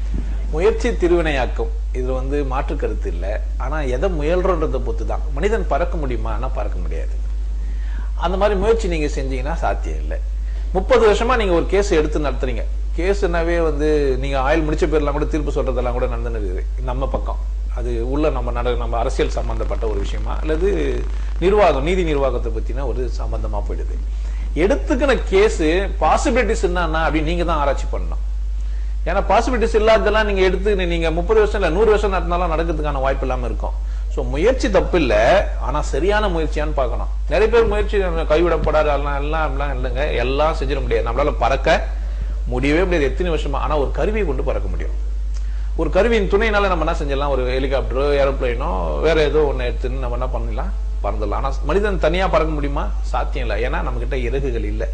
முயற்சி திருவினையாக்கும், இது வந்து மாற்று கருத்து இல்லை. ஆனா எதை முயல்றன்றதை பொறுத்துதான். மனிதன் பறக்க முடியுமா? ஆனா பறக்க முடியாது. அந்த மாதிரி முயற்சி நீங்க செஞ்சீங்கன்னா சாத்தியம் இல்லை. 30 வருஷமா நீங்க ஒரு கேஸ் எடுத்து நடத்துறீங்க. கேஸ்னாவே வந்து நீங்க ஆயில் முடிச்ச பேர்லாம் கூட தீர்ப்பு சொல்றதெல்லாம் கூட நடந்துருக்குது நம்ம பக்கம். அது உள்ள நம்ம அரசியல் சம்பந்தப்பட்ட ஒரு விஷயமா அல்லது நிர்வாகம், நீதி நிர்வாகத்தை பத்தினா ஒரு சம்பந்தமா போயிடுது. எடுத்துக்கின கேஸ் பாசிபிலிட்டிஸ் என்னன்னா அப்படின்னு நீங்க தான் ஆராய்ச்சி பண்ணணும். ஏன்னா பாசிபிலிட்டிஸ் இல்லாததெல்லாம் நீங்க எடுத்து நீங்க 30 வருஷம் இல்ல 100 வருஷம் நடந்தாலும் நடக்கிறதுக்கான வாய்ப்பு இல்லாம இருக்கும். சோ முயற்சி தப்பு இல்ல, ஆனா சரியான முயற்சியான்னு பார்க்கணும். நிறைய பேர் முயற்சி கைவிடப்படாது எல்லாம் இல்லைங்க, எல்லாம் செஞ்சிட முடியாது. நம்மளால பறக்க முடியவே முடியாது எத்தனை வருஷமா. ஆனா ஒரு கருவியை கொண்டு பறக்க முடியும். ஒரு கருவியின் துணையினால நம்ம என்ன செஞ்சிடலாம், ஒரு ஹெலிகாப்டரோ ஏரோப்ளைனோ வேற ஏதோ ஒண்ணு எடுத்துன்னு நம்ம என்ன பண்ணலாம், பறந்துடலாம். ஆனா மனிதன் தனியா பறக்க முடியுமா? சாத்தியம் இல்லை. ஏன்னா நம்ம கிட்ட இறகுகள் இல்லை.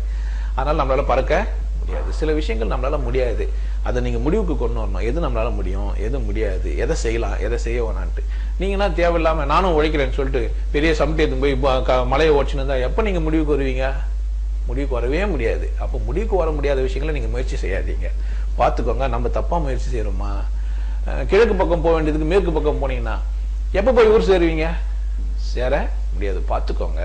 அதனால நம்மளால பறக்க முடியாது. சில விஷயங்கள் நம்மளால முடியாது, அதை நீங்க முடிவுக்கு கொண்டு வரணும். எது நம்மளால முடியும், எது முடியாது, எதை செய்யலாம், எதை செய்ய வேணான்ட்டு. நீங்கன்னா தேவையில்லாம நானும் உழைக்கிறேன்னு சொல்லிட்டு பெரிய சமட்டி போய் மலையை ஓடிச்சுன்னு இருந்தா எப்ப நீங்க முடிவுக்கு வருவீங்க? முடிவுக்கு வரவே முடியாது. அப்போ முடிவுக்கு வர முடியாத விஷயங்களை நீங்க முயற்சி செய்யாதீங்க. பாத்துக்கோங்க, நம்ம தப்பா முயற்சி செய்யறோமா? கிழக்கு பக்கம் போக வேண்டியதுக்கு மேற்கு பக்கம் போனீங்கன்னா எப்ப போய் ஊர் சேருவீங்க? சேர முடியாது. பாத்துக்கோங்க.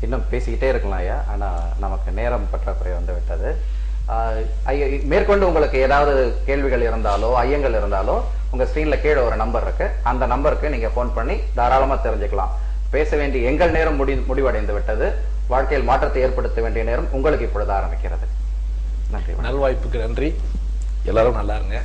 இன்னும் பேசிக்கிட்டே இருக்கலாம் ஐயா, ஆனா நமக்கு நேரம் பற்றாக்குறை வந்து விட்டது. மேற்கொண்டு உங்களுக்கு ஏதாவது கேள்விகள் இருந்தாலோ ஐயங்கள் இருந்தாலோ உங்க ஸ்கிரீன்ல கீழே ஒரு நம்பர் இருக்கு, அந்த நம்பருக்கு நீங்க போன் பண்ணி தாராளமா தெரிஞ்சுக்கலாம். பேச வேண்டிய எங்கள் நேரம் முடிவடைந்து விட்டது. வாழ்க்கையில் மாற்றத்தை ஏற்படுத்த வேண்டிய நேரம் உங்களுக்கு இப்பொழுது ஆரம்பிக்கிறது. நன்றி. நல்வாய்ப்புக்கு நன்றி. எல்லாரும் நல்லா இருங்க.